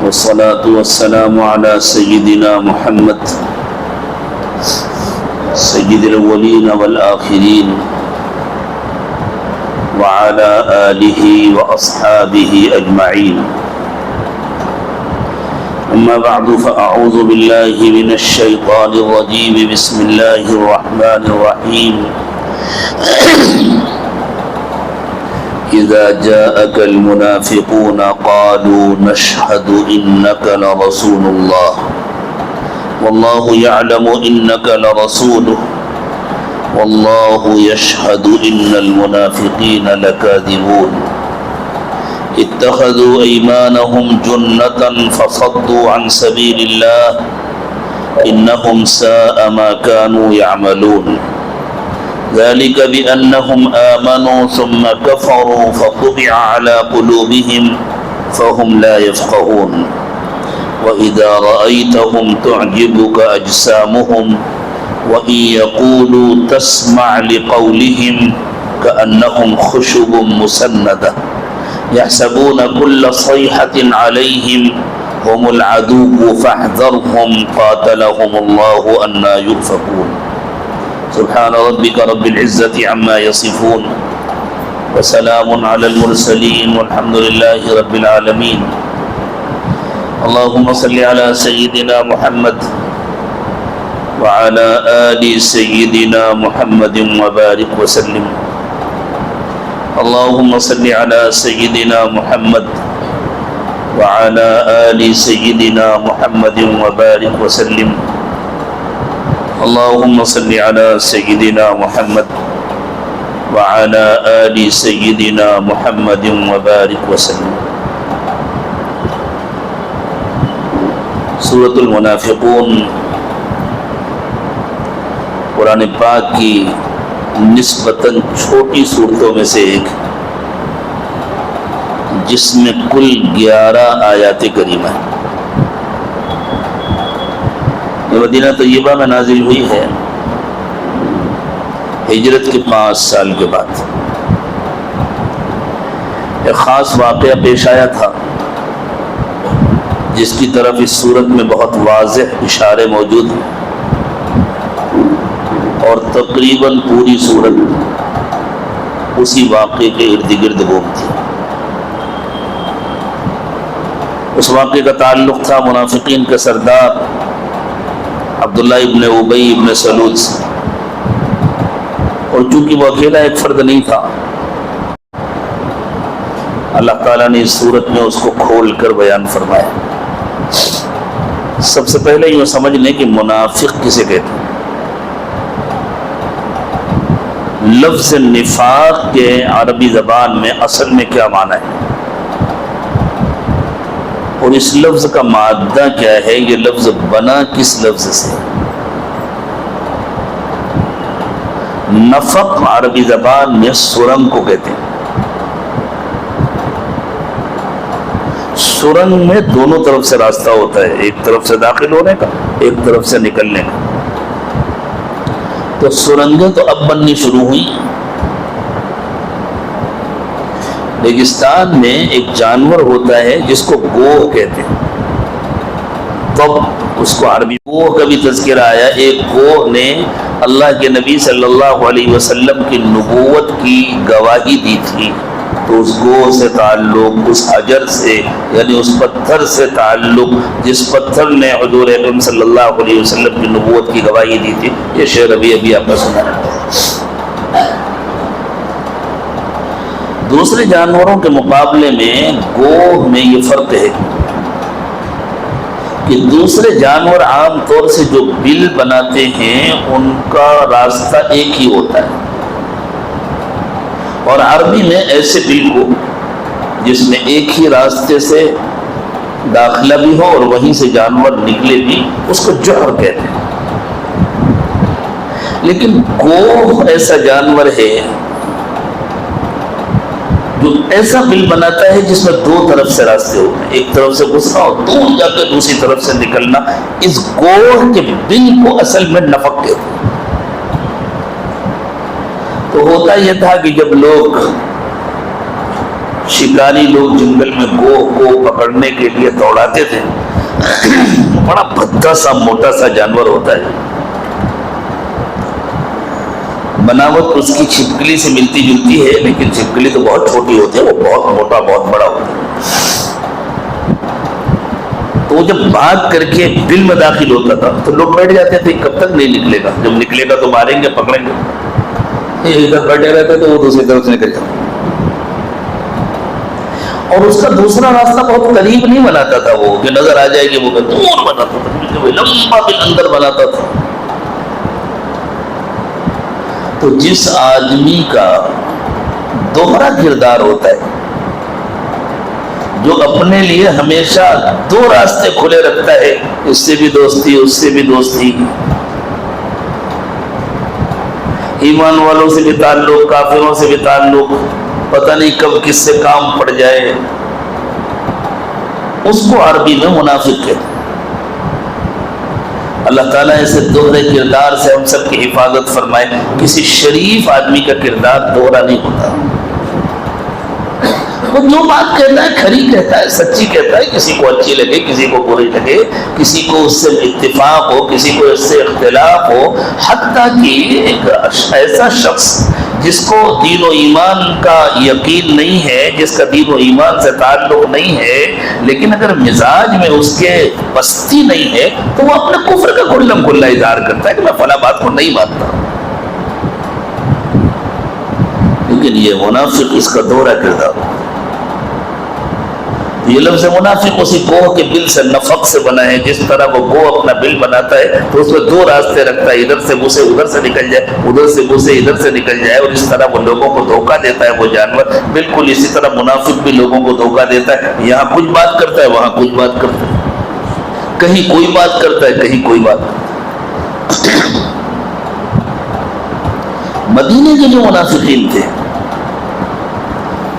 والصلاة والسلام على سيدنا محمد سيد الأولين والآخرين وعلى آله وأصحابه أجمعين. أما بعد فأعوذ بالله من الشيطان الرجيم. بسم الله الرحمن الرحيم. إذا جاءك المنافقون قالوا نشهد إنك لرسول الله والله يعلم إنك لرسوله والله يشهد إن المنافقين لكاذبون. اتخذوا أيمانهم جنة فصدوا عن سبيل الله إنهم ساء ما كانوا يعملون. ذلك بأنهم آمنوا ثم كفروا فطبع على قلوبهم فهم لا يفقهون. وإذا رأيتهم تعجبك أجسامهم وإن يقولوا تسمع لقولهم كأنهم خشب مسندة يحسبون كل صيحة عليهم هم العدو فاحذرهم قاتلهم الله أنى يؤفكون. سبحان ربك رب العزة عما يصفون وسلام على المرسلين والحمد لله رب العالمين. اللهم صل على سيدنا محمد وعلى آل سيدنا محمد وبارك وسلم. اللهم صل على سيدنا محمد وعلى آل سيدنا محمد وبارك وسلم. اللهم صل على سيدنا محمد وعلى آل سيدنا محمد وبارك وسلم. سورۃ المنافقون قرآن پاک کی نسبتاً چھوٹی صورتوں میں سے ایک جس میں کل 11 آیات کریمہ ہیں. مدینہ طیبہ میں نازل ہوئی ہے ہجرت کے 5 سال کے بعد. ایک خاص واقعہ پیش آیا تھا جس کی طرف اس صورت میں بہت واضح اشارے موجود ہیں اور تقریباً پوری صورت اسی واقعے کے ارد گرد گھومتی. اس واقعے کا تعلق تھا منافقین کے سردار عبداللہ ابن ابی ابن سلول سے، اور چونکہ وہ اکیلا ایک فرد نہیں تھا، اللہ تعالیٰ نے اس صورت میں اس کو کھول کر بیان فرمایا. سب سے پہلے یہ سمجھ لیں کہ منافق کسے کہتے ہیں. لفظ نفاق کے عربی زبان میں اصل میں کیا معنی ہے اور اس لفظ کا مادہ کیا ہے؟ یہ لفظ بنا کس لفظ سے؟ نفق عربی زبان میں سرنگ کو کہتے ہیں. سرنگ میں دونوں طرف سے راستہ ہوتا ہے، ایک طرف سے داخل ہونے کا، ایک طرف سے نکلنے کا. تو سرنگیں تو اب بننی شروع ہوئی. ریگستان میں ایک جانور ہوتا ہے جس کو گوہ کہتے ہیں. تب اس کو عربی گوہ کا بھی تذکرہ آیا. ایک گوہ نے اللہ کے نبی صلی اللہ علیہ وسلم کی نبوت کی گواہی دی تھی، تو اس گوہ سے تعلق، اس حجر سے یعنی اس پتھر سے تعلق جس پتھر نے حضور اکرم صلی اللہ علیہ وسلم کی نبوت کی گواہی دی تھی. یہ شعر ابھی آپ نے سنا ہے. دوسرے جانوروں کے مقابلے میں گوہ میں یہ فرق ہے کہ دوسرے جانور عام طور سے جو بل بناتے ہیں ان کا راستہ ایک ہی ہوتا ہے، اور عربی میں ایسے بل کو جس میں ایک ہی راستے سے داخلہ بھی ہو اور وہیں سے جانور نکلے بھی، اس کو جوہر کہتے ہیں. لیکن گوہ ایسا جانور ہے جو ایسا بل بناتا ہے جس میں دو طرف سے راستے ہوتے ہیں، ایک طرف سے گھسنا اور دور جا کے دوسری طرف سے نکلنا. اس گوہ کے بل کو اصل میں نفق کہتے ہیں. تو ہوتا یہ تھا کہ جب لوگ شکاری لوگ جنگل میں گوہ کو پکڑنے کے لیے دوڑاتے تھے. بڑا بھدا سا موٹا سا جانور ہوتا ہے, بناوٹ اس کی چھپکلی سے ملتی جلتی ہے, لیکن چھپکلی تو بہت چھوٹی ہوتی ہے, وہ بہت موٹا بہت بڑا ہوتا ہے. تو وہ جب بھاگ کر کے بل میں داخل ہوتا تھا تو لوگ بیٹھ جاتے تھے کب تک نہیں نکلے گا, جب نکلے گا تو ماریں گے پکڑیں گے. ادھر بیٹھے رہتے تو وہ دوسری طرف سے نکل جاتا, اور اس کا دوسرا راستہ بہت قریب نہیں بناتا تھا, وہ کہ نظر آ جائے گی, وہ دور بناتا تھا, لمبا بل اندر بناتا تھا. تو جس آدمی کا دوہرا کردار ہوتا ہے, جو اپنے لیے ہمیشہ دو راستے کھلے رکھتا ہے, اس سے بھی دوستی اس سے بھی دوستی, ایمان والوں سے بھی تعلق کافروں سے بھی تعلق, پتہ نہیں کب کس سے کام پڑ جائے, اس کو عربی میں منافق کہتے ہیں. اللہ تعالیٰ ایسے دوہرے کردار سے ہم سب کی حفاظت فرمائے. کسی شریف آدمی کا کردار دوہرا نہیں ہوتا, وہ جو بات کہتا ہے کھری کہتا ہے, سچی کہتا ہے, کسی کو اچھی لگے کسی کو بری لگے, کسی کو اس سے اتفاق ہو کسی کو اس سے اختلاف ہو. حتیٰ کہ ایک ایسا شخص جس کو دین و ایمان کا یقین نہیں ہے, جس کا دین و ایمان سے تعلق نہیں ہے, لیکن اگر مزاج میں اس کے پستی نہیں ہے تو وہ اپنے کفر کا کھلم کھلا اظہار کرتا ہے کہ میں فلاں بات کو نہیں مانتا. لیکن یہ منافق اس کا دوہرا کردار. یہ لفظ منافق اسی گوہ کے بل سے نفق سے بنا ہے. جس طرح وہ گوہ اپنا بل بناتا ہے تو اس میں دو راستے رکھتا ہے, ادھر سے گھسے ادھر سے نکل جائے, ادھر سے گھسے ادھر سے نکل جائے, اور اس طرح وہ لوگوں کو دھوکہ دیتا ہے. وہ جانور بالکل اسی طرح منافق بھی لوگوں کو دھوکہ دیتا ہے. یہاں کچھ بات کرتا ہے وہاں کچھ بات کرتا ہے, کہیں کوئی بات کرتا ہے کہیں کوئی بات کرتا ہے. مدینے کے جو منافقین تھے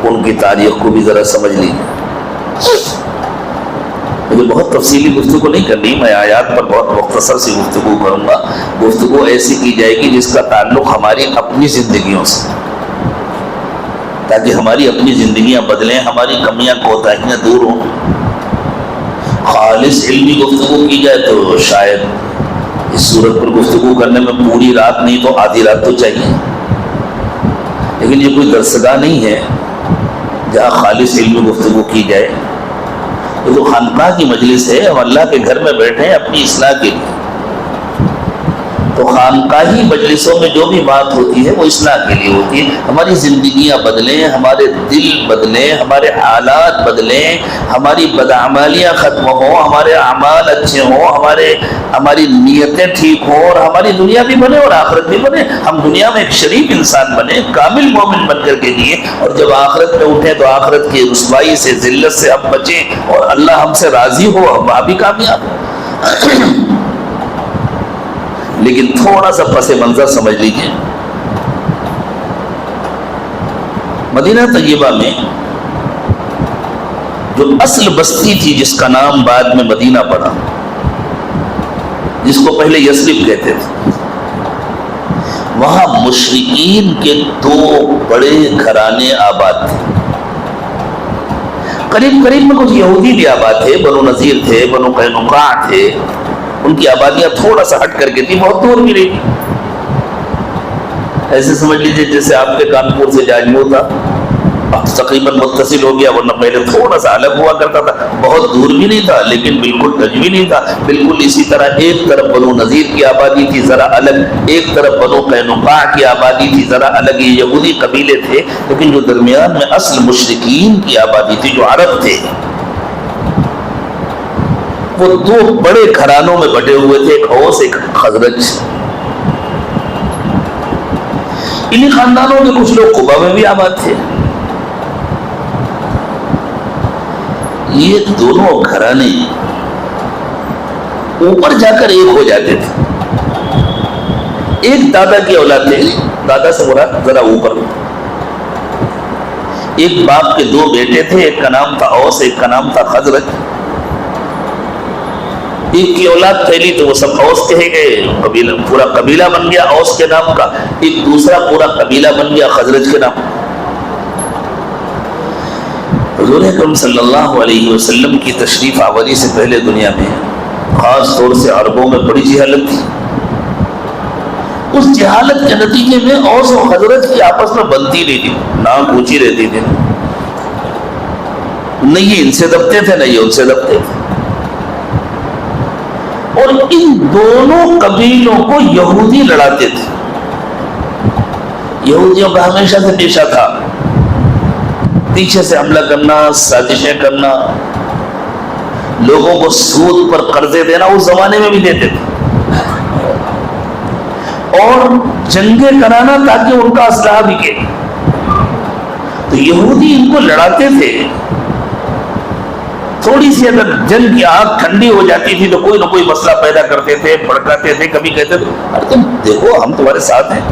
ان کی تاریخ کو بھی ذرا سمجھ لیجیے. مجھے بہت تفصیلی گفتگو نہیں کرنی, میں آیات پر بہت مختصر سی گفتگو کروں گا. گفتگو ایسی کی جائے گی جس کا تعلق ہماری اپنی زندگیوں سے, تاکہ ہماری اپنی زندگیاں بدلیں, ہماری کمیاں کوتاہیاں دور ہوں. خالص علمی گفتگو کی جائے تو شاید اس صورت پر گفتگو کرنے میں پوری رات نہیں تو آدھی رات تو چاہیے, لیکن یہ کوئی درسگاہ نہیں ہے جہاں خالص علمی گفتگو کی جائے. یہ تو خانقاہ کی مجلس ہے, ہم اللہ کے گھر میں بیٹھے ہیں اپنی اصلاح کے لیے. تو خانقاہی مجلسوں میں جو بھی بات ہوتی ہے وہ اصلاح کے لیے ہوتی ہے. ہماری زندگیاں بدلیں, ہمارے دل بدلیں, ہمارے حالات بدلیں, ہماری بدعمالیاں ختم ہوں, ہمارے اعمال اچھے ہوں, ہماری نیتیں ٹھیک ہوں, اور ہماری دنیا بھی بنے اور آخرت بھی بنے. ہم دنیا میں ایک شریف انسان بنے, کامل مومن بن کر کے جئیں, اور جب آخرت میں اٹھیں تو آخرت کی رسوائی سے ذلت سے ہم بچیں, اور اللہ ہم سے راضی ہو, ہم بھی کامیاب ہوں. لیکن تھوڑا سا پس منظر سمجھ لیجیے. مدینہ طیبہ میں جو اصل بستی تھی جس کا نام بعد میں مدینہ پڑا, جس کو پہلے یثرب کہتے تھے, وہاں مشرکین کے دو بڑے گھرانے آباد تھے. قریب قریب میں کچھ یہودی بھی آباد تھے, بنو نذیر تھے, بنو قینقاع تھے. ان کی آبادیاں تھوڑا سا ہٹ کر کے تھی, بہت دور بھی نہیں. ایسے سمجھ لیجیے جیسے آپ کے کانپور سے جاجمو تھا, تقریباً متصل ہو گیا, ورنہ پہلے تھوڑا سا الگ ہوا کرتا تھا. بہت دور بھی نہیں تھا لیکن بالکل ٹچ بھی نہیں تھا. بالکل اسی طرح ایک طرف بنو نذیر کی آبادی تھی ذرا الگ, ایک طرف بنو قینقاع کی آبادی تھی ذرا الگ. یہ یہودی قبیلے تھے, لیکن جو درمیان میں اصل مشرکین کی آبادی تھی جو عرب تھے, وہ دو بڑے گھرانوں میں بٹے ہوئے تھے, ایک اوس ایک خزرج. انہی خاندانوں کے کچھ لوگ قبا میں بھی آباد تھے. یہ دونوں گھرانے اوپر جا کر ایک ہو جاتے تھے. ایک دادا کی اولاد تھے, دادا سے مراد ذرا اوپر. ایک باپ کے دو بیٹے تھے, ایک کا نام تھا اوس ایک کا نام تھا خزرج. ایک کی اولاد پھیلی تو وہ سب اوس کہے گئے, پورا قبیلہ بن گیا اوس کے نام کا. ایک دوسرا پورا قبیلہ بن گیا خزرج کے نام. حضور اکرم صلی اللہ علیہ وسلم کی تشریف آوری سے پہلے دنیا میں خاص طور سے عربوں میں بڑی جہالت تھی. اس جہالت کے نتیجے میں اوس و خزرج کی آپس میں بنتی نہیں تھی, نام پوچھی رہتی تھی, نہ یہ ان سے دبتے تھے نہ یہ ان سے دبتے تھے. اور ان دونوں قبیلوں کو یہودی لڑاتے تھے. یہودیوں کا ہمیشہ سے پیشہ تھا پیچھے سے حملہ کرنا, سازشیں کرنا, لوگوں کو سود پر قرضے دینا. اس زمانے میں بھی دیتے تھے, اور جنگیں کرانا تاکہ ان کا اسلحہ بکے. تو یہودی ان کو لڑاتے تھے. تھوڑی سی اگر جنگ کی آگ ٹھنڈی ہو جاتی تھی تو کوئی نہ کوئی مسئلہ پیدا کرتے تھے, بھڑکاتے تھے. کبھی کہتے تھے ارے تم دیکھو ہم تمہارے ساتھ ہیں.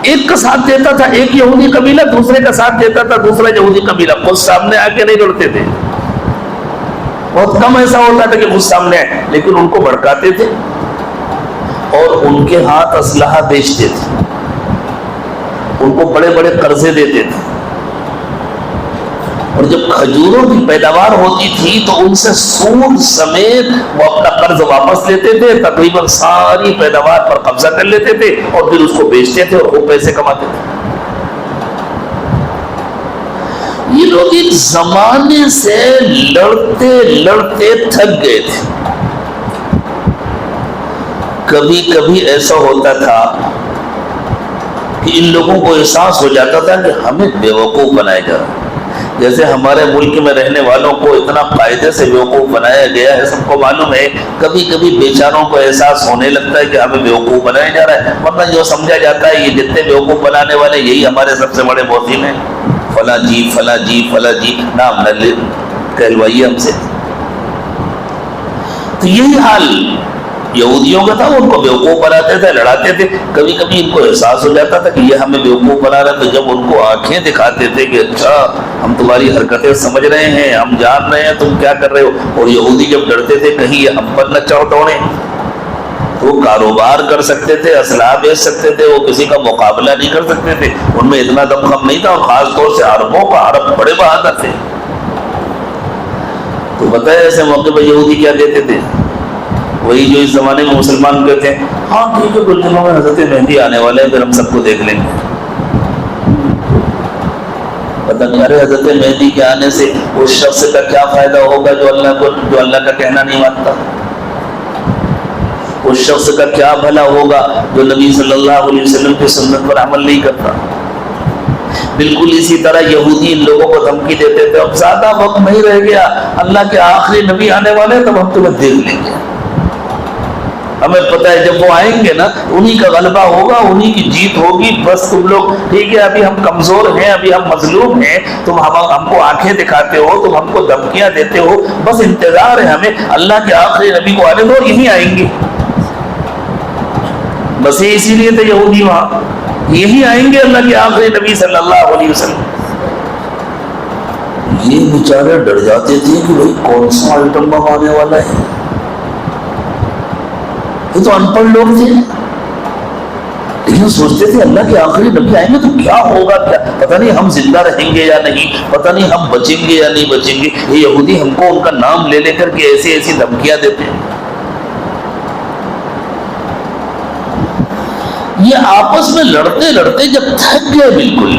ایک کا ساتھ دیتا تھا ایک یہودی قبیلہ, دوسرے کا ساتھ دیتا تھا دوسرا یہودی قبیلہ. خود سامنے آ کے نہیں لڑتے تھے, بہت کم ایسا ہوتا تھا کہ خود سامنے آئے, لیکن ان کو بھڑکاتے تھے اور ان کے ہاتھ اسلحہ بیچتے تھے, ان کو بڑے بڑے قرضے دیتے تھے. اور جب کھجوروں کی پیداوار ہوتی تھی تو ان سے سود سمیت وہ اپنا قرض واپس لیتے تھے, تقریباً ساری پیداوار پر قبضہ کر لیتے تھے اور پھر اس کو بیچتے تھے اور وہ پیسے کماتے تھے. یہ لوگ ایک زمانے سے لڑتے لڑتے تھک گئے تھے. کبھی کبھی ایسا ہوتا تھا کہ ان لوگوں کو احساس ہو جاتا تھا کہ ہمیں بیوقوف بنایا جا رہا ہے. جیسے ہمارے ملک میں رہنے والوں کو اتنا قاعدے سے بیوقوف بنایا گیا ہے, سب کو معلوم ہے. کبھی کبھی بیچاروں کو احساس ہونے لگتا ہے کہ ہمیں بیوقوف بنایا جا رہا ہے, ورنہ جو سمجھا جاتا ہے یہ جتنے بیوقوف بنانے والے یہی ہمارے سب سے بڑے محسن ہیں. فلاں جی فلاں جی فلاں جی نام نہ کہلوائیے ہم سے. تو یہی حال یہودیوں کا تھا, وہ ان کو بیوقوف بناتے تھے, لڑاتے تھے. کبھی کبھی ان کو احساس ہو جاتا تھا کہ یہ ہمیں بیوقوف بنا رہا ہے, تو جب ان کو آنکھیں دکھاتے تھے کہ اچھا ہم تمہاری حرکتیں سمجھ رہے ہیں, ہم جان رہے ہیں تم کیا کر رہے ہو. اور یہودی جب ڈرتے تھے کہیں یہ ہم پر نہ چڑھ دوڑیں, وہ کاروبار کر سکتے تھے, اسلحہ بیچ سکتے تھے, وہ کسی کا مقابلہ نہیں کر سکتے تھے. ان میں اتنا دم خم نہیں تھا, اور خاص طور سے عربوں کا, عرب بڑے بہادر تھے. تو بتائیں ایسے موقع پر یہودی کیا دیتے تھے, وہی جو اس زمانے میں مسلمان کہتے ہیں ہاں ٹھیک ہے کچھ دنوں میں حضرت مہدی آنے والے ہیں, پھر ہم سب کو دیکھ لیں گے. پتہ نہیں ارے حضرت مہدی کے آنے سے اس شخص کا کیا فائدہ ہوگا جو اللہ کا کہنا نہیں مانتا, اس شخص کا کیا بھلا ہوگا جو نبی صلی اللہ علیہ وسلم کی سنت پر عمل نہیں کرتا. بالکل اسی طرح یہودی ان لوگوں کو دھمکی دیتے تھے اب زیادہ وقت نہیں رہ گیا, اللہ کے آخری نبی آنے والے, تب ہم تمہیں دیکھ لیں گے. ہمیں پتہ ہے جب وہ آئیں گے نا انہی کا غلبہ ہوگا, انہی کی جیت ہوگی. بس تم لوگ ٹھیک ہے, ابھی ہم کمزور ہیں, ابھی ہم مظلوم ہیں, تم ہم کو آنکھیں دکھاتے ہو, تم ہم کو دھمکیاں دیتے ہو, بس انتظار ہے ہمیں اللہ کے آخری نبی کو آنے دو اور یہی آئیں گے. بس یہ اسی لیے تھے یہودی وہاں, یہی آئیں گے اللہ کے آخری نبی صلی اللہ علیہ وسلم. یہ بیچارے ڈر جاتے تھے کہ بھائی کون سا آئٹم بم آنے والا ہے. یہ تو ان پڑھ لوگ تھے, لیکن سوچتے تھے اللہ کے آخری نبی آئیں گے تو کیا ہوگا, کیا پتہ نہیں ہم زندہ رہیں گے یا نہیں, پتہ نہیں ہم بچیں گے یا نہیں بچیں گے. یہ یہودی ہم کو ان کا نام لے لے کر کے ایسی ایسی دھمکیاں دیتے ہیں. یہ آپس میں لڑتے لڑتے جب تھک گئے بالکل,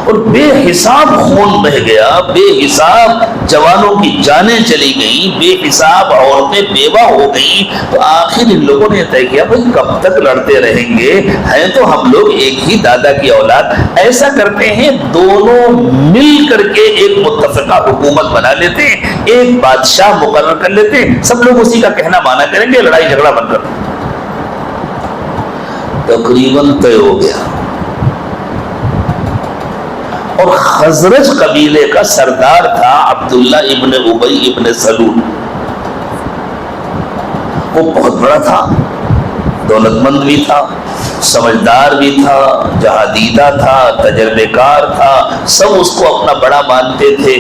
اور بے حساب خون بہہ گیا, بے حساب جوانوں کی جانیں چلی گئیں, بے حساب عورتیں بیوہ ہو گئیں, تو آخر ان لوگوں نے طے کیا بھائی کب تک لڑتے رہیں گے, ہیں تو ہم لوگ ایک ہی دادا کی اولاد. ایسا کرتے ہیں دونوں مل کر کے ایک متفقہ حکومت بنا لیتے ہیں, ایک بادشاہ مقرر کر لیتے ہیں, سب لوگ اسی کا کہنا مانا کریں گے, لڑائی جھگڑا بند کر. تقریباً طے ہو گیا. اور خزرج قبیلے کا سردار تھا عبداللہ ابن ابی ابن سلول. وہ بہت بڑا تھا, دولت مند بھی تھا، سمجھدار بھی تھا، جہادیدہ تھا، تجربے کار تھا، سب اس کو اپنا بڑا مانتے تھے۔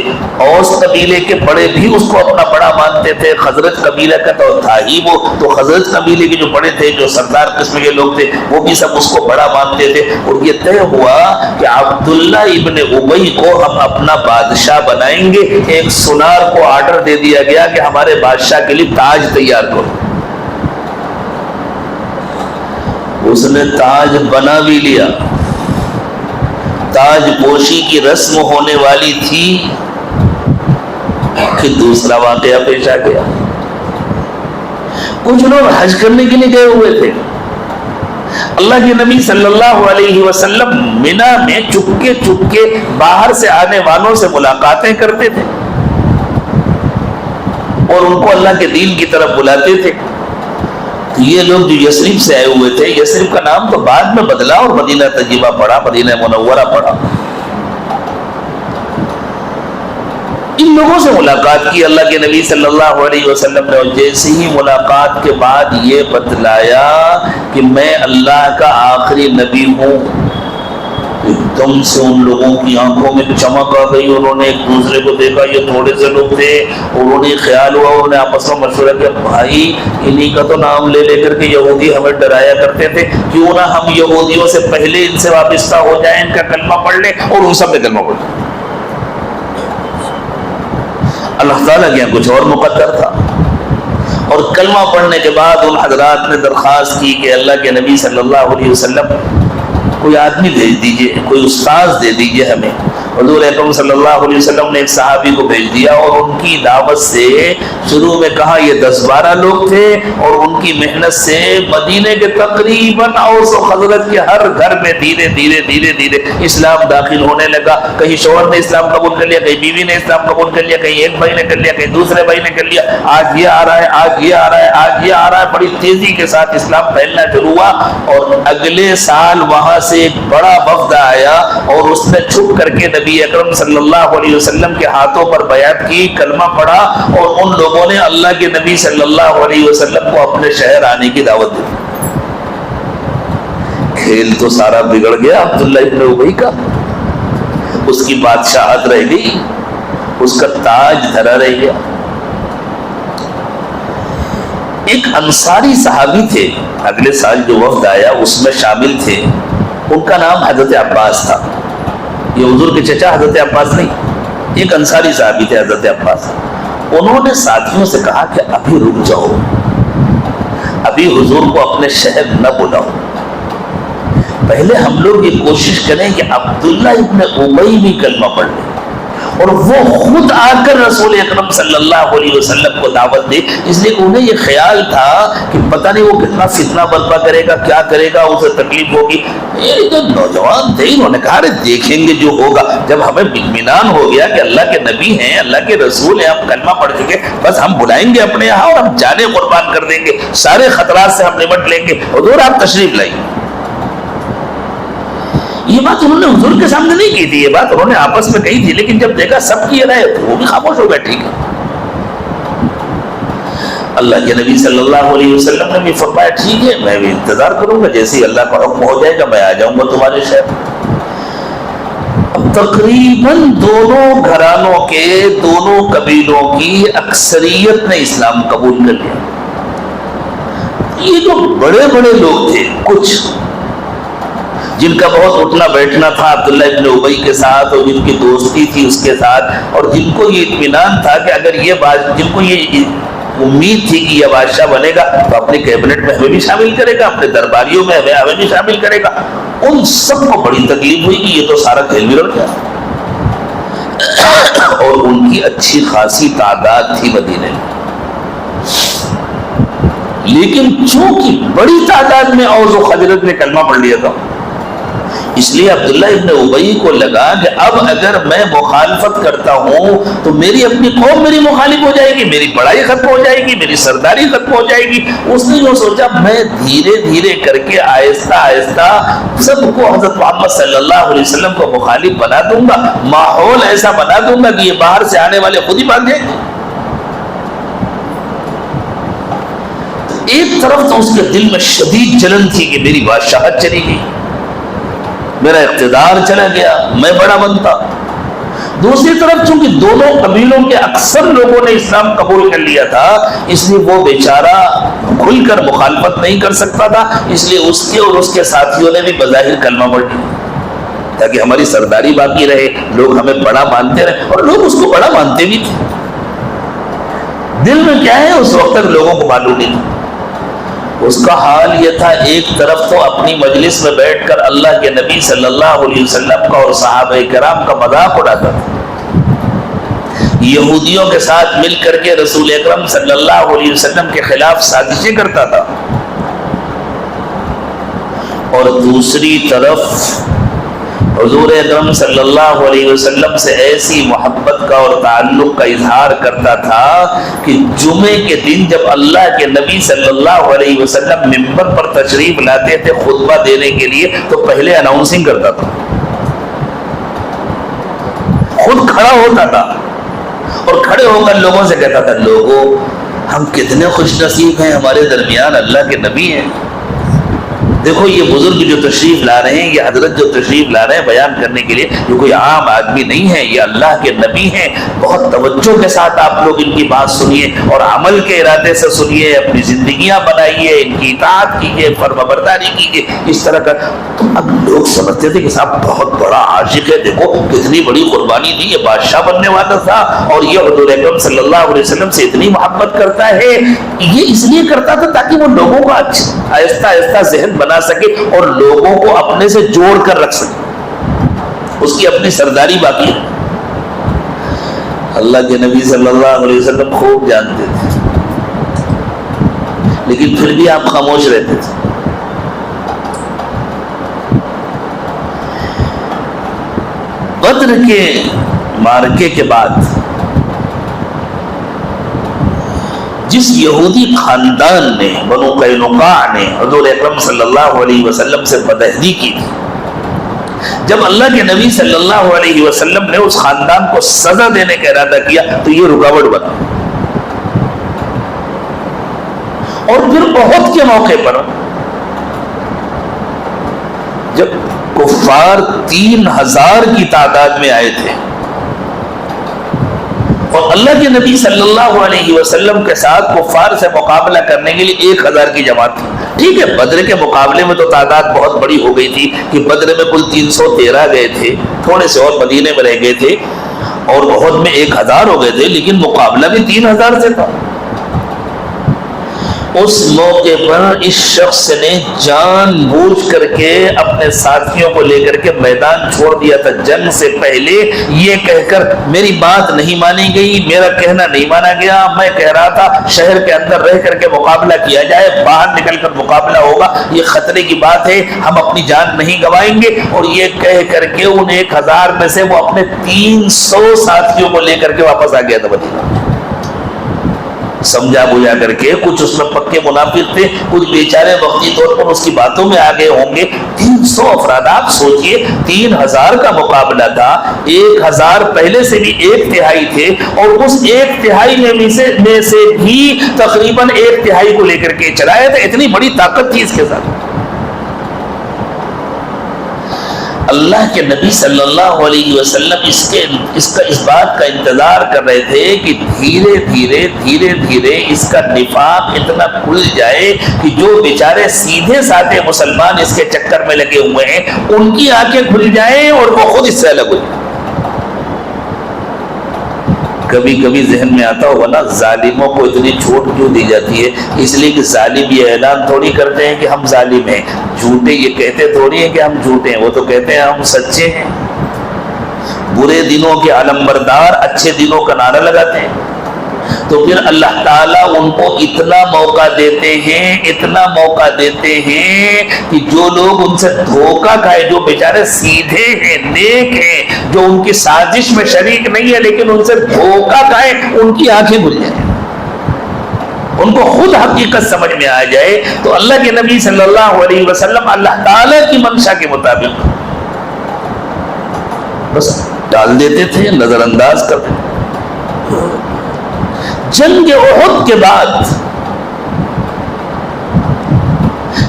اوس قبیلے کے بڑے بھی اس کو اپنا بڑا مانتے تھے۔ خزرج قبیلہ کا تو تھا ہی وہ، تو خزرج قبیلے کے جو بڑے تھے، جو سردار قسم کے لوگ تھے، وہ بھی سب اس کو بڑا مانتے تھے۔ اور یہ طے ہوا کہ عبداللہ ابن ابی کو ہم اپنا بادشاہ بنائیں گے۔ ایک سنار کو آرڈر دے دیا گیا کہ ہمارے بادشاہ کے لیے تاج تیار کرو۔ اس نے تاج بنا بھی لیا، تاج پوشی کی رسم ہونے والی تھی کہ دوسرا واقعہ پیش آ گیا۔ کچھ لوگ حج کرنے کے لیے گئے ہوئے تھے، اللہ کے نبی صلی اللہ علیہ وسلم مینا میں چپکے چپکے باہر سے آنے والوں سے ملاقاتیں کرتے تھے اور ان کو اللہ کے دین کی طرف بلاتے تھے۔ یہ لوگ جو یثرب سے آئے ہوئے تھے، یثرب کا نام تو بعد میں بدلا اور مدینہ طیبہ پڑا، مدینہ منورہ پڑا۔ ان لوگوں سے ملاقات کی اللہ کے نبی صلی اللہ علیہ وسلم نے، اور جیسے ہی ملاقات کے بعد یہ بتلایا کہ میں اللہ کا آخری نبی ہوں، ایک دم سے ان لوگوں کی آنکھوں میں چمک آ گئی۔ انہوں نے ایک دوسرے کو دیکھا، یہ تھوڑے سے لوگ تھے، انہوں نے خیال ہوا، انہوں نے آپس میں مشورہ کیا، بھائی انہی کا تو نام لے لے کر کے یہودی ہمیں ڈرایا کرتے تھے، کیوں نہ ہم یہودیوں سے پہلے ان سے وابستہ ہو جائیں، ان کا کلمہ پڑھ لیں، اور ان سب نے کلمہ پڑھ لیا۔ اللہ تعالیٰ کے یہاں کچھ اور مقدر تھا۔ اور کلمہ پڑھنے کے بعد ان حضرات نے درخواست کی کہ اللہ کے نبی صلی اللہ علیہ وسلم کوئی آدمی بھیج دیجئے، کوئی استاذ دے دیجئے ہمیں۔ حضور اکرم صلی اللہ علیہ وسلم نے ایک صحابی کو بھیج دیا، اور ان کی دعوت سے شروع میں کہا یہ 10-12 لوگ تھے، اور ان کی محنت سے مدینے کے تقریباً اوس و خزرج کے ہر گھر میں دھیرے دھیرے دھیرے دھیرے اسلام داخل ہونے لگا۔ کہیں شوہر نے اسلام قبول کر لیا، کہیں بیوی نے اسلام قبول کر لیا، کہیں ایک بھائی نے کر لیا، کہیں دوسرے بھائی نے کر لیا۔ آج یہ آ رہا ہے، آج یہ آ رہا ہے، آج یہ آ رہا ہے۔ بڑی تیزی کے ساتھ اسلام پھیلنا شروع ہوا، اور اگلے سال وہاں سے ایک بڑا وفد آیا، اور اس نے چھپ کر کے نبی اکرم صلی اللہ علیہ وسلم کے ہاتھوں پر بیعت کی، کلمہ پڑھا، اور ان لوگوں نے اللہ کے نبی صلی اللہ علیہ وسلم کو اپنے شہر آنے کی دعوت دی۔ کھیل تو سارا بگڑ گیا عبداللہ ابن ابی کا، اس کی بادشاہت رہ گئی، اس کا تاج دھرا رہ گیا۔ ایک انصاری صحابی تھے، اگلے سال جو وفد آیا اس میں شامل تھے، ان کا نام حضرت عباس تھا۔ یہ حضور کے چچا حضرت عباس نہیں، ایک انصاری صحابی تھے حضرت عباس۔ انہوں نے ساتھیوں سے کہا کہ ابھی رک جاؤ، ابھی حضور کو اپنے شہر نہ بلاؤ، پہلے ہم لوگ یہ کوشش کریں کہ عبداللہ ابن ابی بھی کلمہ پڑھ لیں، اور وہ خود آ کر رسول اکرم صلی اللہ علیہ وسلم کو دعوت دے۔ اس لیے انہیں یہ خیال تھا کہ پتہ نہیں وہ کتنا فتنہ برپا کرے گا، کیا کرے گا، اسے تکلیف ہوگی۔ یہ جو نوجوان تھے انہوں نے کہا دیکھیں گے جو ہوگا۔ جب ہمیں اطمینان ہو گیا کہ اللہ کے نبی ہیں، اللہ کے رسول ہیں، ہم کلمہ پڑھ چکے، بس ہم بلائیں گے اپنے یہاں اور ہم جانیں قربان کر دیں گے، سارے خطرات سے ہم نمٹ لیں گے، حضور آپ تشریف لائیں۔ یہ بات انہوں نے حضور کے سامنے نہیں کی تھی، یہ بات انہوں نے آپس میں کہی تھی، لیکن جب دیکھا سب کی رائے تو وہ بھی خاموش ہو گئے۔ ٹھیک ہے، اللہ کے نبی صلی اللہ علیہ وسلم نے بھی فرمایا ٹھیک ہے، میں بھی انتظار کروں گا، جیسے ہی اللہ کا حکم ہو جائے گا میں آ جاؤں گا تمہارے شہر۔ تقریباً دونوں گھرانوں کے، دونوں قبیلوں کی اکثریت نے اسلام قبول کر لیا۔ یہ جو بڑے بڑے لوگ تھے، کچھ جن کا بہت اٹھنا بیٹھنا تھا عبداللہ ابن ابی کے ساتھ، اور جن کی دوستی تھی اس کے ساتھ، اور جن کو یہ اطمینان تھا کہ اگر یہ بات، جن کو یہ امید تھی کہ یہ بادشاہ بنے گا تو اپنے کیبنٹ میں ہمیں بھی شامل کرے گا، اپنے درباریوں میں ہمیں بھی شامل کرے گا، ان سب کو بڑی تکلیف ہوئی کہ یہ تو سارا کھیل بگڑ گیا۔ اور ان کی اچھی خاصی تعداد تھی مدینے میں، لیکن چونکہ بڑی تعداد میں اوس و خزرج نے کلمہ پڑھ لیا تھا، اس لیے عبداللہ ابن ابی کو لگا کہ اب اگر میں مخالفت کرتا ہوں تو میری اپنی قوم میری مخالف ہو جائے گی، میری بڑائی ختم ہو جائے گی، میری سرداری ختم ہو جائے گی۔ اس نے جو سوچا میں دھیرے دھیرے کر کے آہستہ آہستہ سب کو حضرت محمد صلی اللہ علیہ وسلم کو مخالف بنا دوں گا، ماحول ایسا بنا دوں گا کہ یہ باہر سے آنے والے خود ہی بھاگ جائیں گے۔ ایک طرف تو اس کے دل میں شدید جلن تھی کہ میری بادشاہت چلی گئی، میرا اقتدار چلا گیا، میں بڑا بنتا۔ دوسری طرف چونکہ دونوں قبیلوں کے اکثر لوگوں نے اسلام قبول کر لیا تھا، اس لیے وہ بیچارہ کھل کر مخالفت نہیں کر سکتا تھا، اس لیے اس کے اور اس کے ساتھیوں نے بھی بظاہر کلمہ پڑھ لیا تاکہ ہماری سرداری باقی رہے، لوگ ہمیں بڑا مانتے رہے، اور لوگ اس کو بڑا مانتے بھی تھے۔ دل میں کیا ہے اس وقت تک لوگوں کو معلوم نہیں تھا۔ اس کا حال یہ تھا، ایک طرف تو اپنی مجلس میں بیٹھ کر اللہ کے نبی صلی اللہ علیہ وسلم کا اور صحابہ کرام کا مذاق اڑاتا تھا، یہودیوں کے ساتھ مل کر کے رسول اکرم صلی اللہ علیہ وسلم کے خلاف سازشیں کرتا تھا، اور دوسری طرف حضور اکرم صلی اللہ علیہ وسلم سے ایسی محبت کا اور تعلق کا اظہار کرتا تھا کہ جمعے کے دن جب اللہ کے نبی صلی اللہ علیہ وسلم ممبر پر تشریف لاتے تھے خطبہ دینے کے لیے تو پہلے اناؤنسنگ کرتا تھا، خود کھڑا ہوتا تھا اور کھڑے ہو کر لوگوں سے کہتا تھا، لوگوں ہم کتنے خوش نصیب ہیں، ہمارے درمیان اللہ کے نبی ہیں، دیکھو یہ بزرگ جو تشریف لا رہے ہیں، یہ حضرت جو تشریف لا رہے ہیں بیان کرنے کے لیے، یہ کوئی عام آدمی نہیں ہے، یہ اللہ کے نبی ہیں، بہت توجہ کے ساتھ آپ لوگ ان کی بات سنیے اور عمل کے ارادے سے سنیے، اپنی زندگیاں بنائیے، ان کی اطاعت کیجیے، فرمانبرداری کیجیے، اس طرح کا۔ تو اب لوگ سمجھتے تھے کہ صاحب بہت بڑا عاشق ہے، دیکھو کتنی بڑی قربانی دی، یہ بادشاہ بننے والا تھا اور یہ حضور اکرم صلی اللہ علیہ وسلم سے اتنی محبت کرتا ہے۔ یہ اس لیے کرتا تھا تاکہ وہ لوگوں کا آہستہ آہستہ ذہن بنا سکے اور لوگوں کو اپنے سے جوڑ کر رکھ سکے، اس کی اپنی سرداری باقی ہے۔ اللہ کے نبی صلی اللہ علیہ وسلم خوب جانتے تھے، لیکن پھر بھی آپ خاموش رہتے تھے۔ بدر کے معرکے کے بعد جس یہودی خاندان نے، بنو قینقاع نے حضور اکرم صلی اللہ علیہ وسلم سے بدعہدی کی تھی، جب اللہ کے نبی صلی اللہ علیہ وسلم نے اس خاندان کو سزا دینے کا ارادہ کیا تو یہ رکاوٹ بنا، اور پھر احد کے موقع پر جب کفار 3000 کی تعداد میں آئے تھے اور اللہ کے نبی صلی اللہ علیہ وسلم کے ساتھ کفار سے مقابلہ کرنے کے لیے 1000 کی جماعت تھی، ٹھیک ہے بدر کے مقابلے میں تو تعداد بہت بڑی ہو گئی تھی کہ بدر میں کل 313 گئے تھے، تھوڑے سے اور مدینے میں رہ گئے تھے، اور احد میں 1000 ہو گئے تھے، لیکن مقابلہ بھی 3000 سے تھا۔ اس موقع پر اس شخص نے جان بوجھ کر کے اپنے ساتھیوں کو لے کر کے میدان چھوڑ دیا تھا جنگ سے پہلے، یہ کہہ کر میری بات نہیں مانی گئی، میرا کہنا نہیں مانا گیا، میں کہہ رہا تھا شہر کے اندر رہ کر کے مقابلہ کیا جائے، باہر نکل کر مقابلہ ہوگا، یہ خطرے کی بات ہے، ہم اپنی جان نہیں گنوائیں گے، اور یہ کہہ کر کے ان 1000 میں سے وہ اپنے 300 ساتھیوں کو لے کر کے واپس آ گیا تھا مدینہ، سمجھا بجھا کر کے۔ کچھ اس میں پکے منافق تھے، کچھ بیچارے وقتی طور پر اس کی باتوں میں آگے ہوں گے۔ 300 افراد، آپ سوچئے 3000 کا مقابلہ تھا، 1000 پہلے سے بھی 1/3 تھے، اور اس 1/3 میں سے بھی تقریباً 1/3 کو لے کر کے چلایا تھا، اتنی بڑی طاقت تھی اس کے ساتھ۔ اللہ کے نبی صلی اللہ علیہ وسلم اس بات کا انتظار کر رہے تھے کہ دھیرے دھیرے اس کا نفاق اتنا کھل جائے کہ جو بیچارے سیدھے سادھے مسلمان اس کے چکر میں لگے ہوئے ہیں ان کی آنکھیں کھل جائیں اور وہ خود اس سے الگ ہو جائیں۔ کبھی کبھی ذہن میں آتا ہوگا نا، ظالموں کو اتنی چھوٹ کیوں دی جاتی ہے؟ اس لیے کہ ظالم یہ اعلان تھوڑی کرتے ہیں کہ ہم ظالم ہیں، جھوٹے یہ کہتے تھوڑی ہیں کہ ہم جھوٹے ہیں، وہ تو کہتے ہیں ہم سچے ہیں۔ برے دنوں کے علمبردار اچھے دنوں کا نعرہ لگاتے ہیں، تو پھر اللہ تعالیٰ ان کو اتنا موقع دیتے ہیں کہ جو لوگ ان سے دھوکہ کھائے، جو بیچارے سیدھے ہیں، نیک ہیں، جو ان کی سازش میں شریک نہیں ہے لیکن ان سے دھوکہ کھائے، ان کی آنکھیں کھل جائیں، ان کو خود حقیقت سمجھ میں آ جائے۔ تو اللہ کے نبی صلی اللہ علیہ وسلم اللہ تعالیٰ کی منشا کے مطابق بس ڈال دیتے تھے، نظر انداز کرتے تھے۔ جنگ احد کے بعد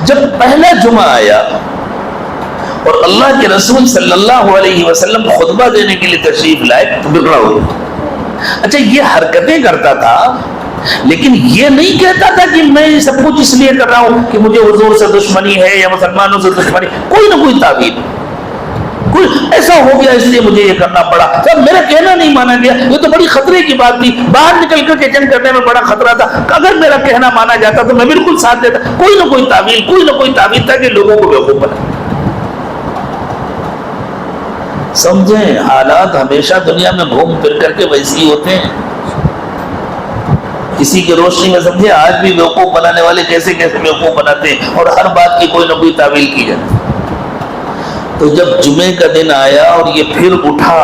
جب پہلا جمعہ آیا اور اللہ کے رسول صلی اللہ علیہ وسلم خطبہ دینے کے لیے تشریف لائے تو بگڑا ہو گیا۔ اچھا یہ حرکتیں کرتا تھا لیکن یہ نہیں کہتا تھا کہ میں سب کچھ اس لیے کر رہا ہوں کہ مجھے حضور سے دشمنی ہے یا مسلمانوں سے دشمنی، کوئی نہ کوئی تعبیر، کوئی ایسا ہو گیا اس لیے مجھے یہ کرنا پڑا، سب میرا کہنا نہیں مانا گیا، یہ تو بڑی خطرے کی بات تھی، باہر نکل کر کے جنگ کرنے میں بڑا خطرہ تھا، اگر میرا کہنا مانا جاتا تو میں بالکل ساتھ دیتا، کوئی نہ کوئی تعبیر تھا کہ لوگوں کو بیوقوف بنا۔ سمجھیں حالات ہمیشہ دنیا میں گھوم پھر کر کے ویسے ہی ہوتے ہیں، کسی کی روشنی میں سمجھے آج بھی بیوقوف بنانے والے کیسے کیسے بیوقوف بناتے ہیں اور ہر بات کی کوئی نہ کوئی تعویل کی جاتی۔ تو جب جمعے کا دن آیا اور یہ پھر اٹھا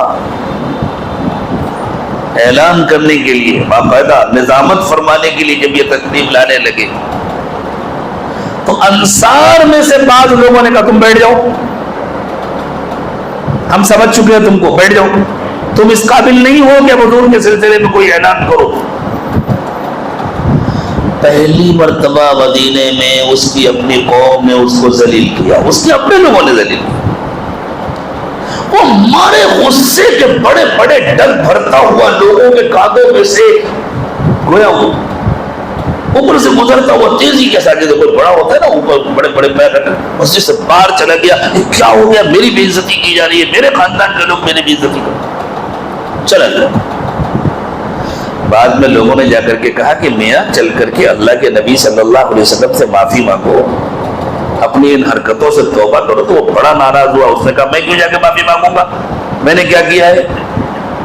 اعلان کرنے کے لیے، باقاعدہ نظامت فرمانے کے لیے، جب یہ تشریف لانے لگے تو انصار میں سے بعض لوگوں نے کہا تم بیٹھ جاؤ، ہم سمجھ چکے ہیں تم کو، بیٹھ جاؤ، تم اس قابل نہیں ہو کہ حضور کے سلسلے میں کوئی اعلان کرو۔ پہلی مرتبہ مدینے میں اس کی اپنی قوم نے اس کو ذلیل کیا، اس کے اپنے لوگوں نے ذلیل کیا، وہ مارے غصے کے بڑے بڑے ڈگ بھرتا ہوا لوگوں کے کاندھوں میں سے گویا اوپر سے گزرتا ہوا تیزی کے ساتھ، جیسے کوئی بڑا ہوتا ہے نا اوپر بڑے بڑے پیر رکھ مسجد سے باہر چلا گیا، کیا ہو گیا، میری بے عزتی کی جا رہی ہے، میرے خاندان کے لوگ میری بے عزتی کر چلا گیا۔ بعد میں لوگوں نے جا کر کے کہا کہ میاں چل کر کے اللہ کے نبی صلی اللہ علیہ وسلم سے معافی مانگو، اپنی ان حرکتوں سے توبہ کرو۔ تو وہ بڑا ناراض ہوا، اس نے کہا میں کیوں جا کے معافی مانگوں گا، میں نے کیا کیا ہے،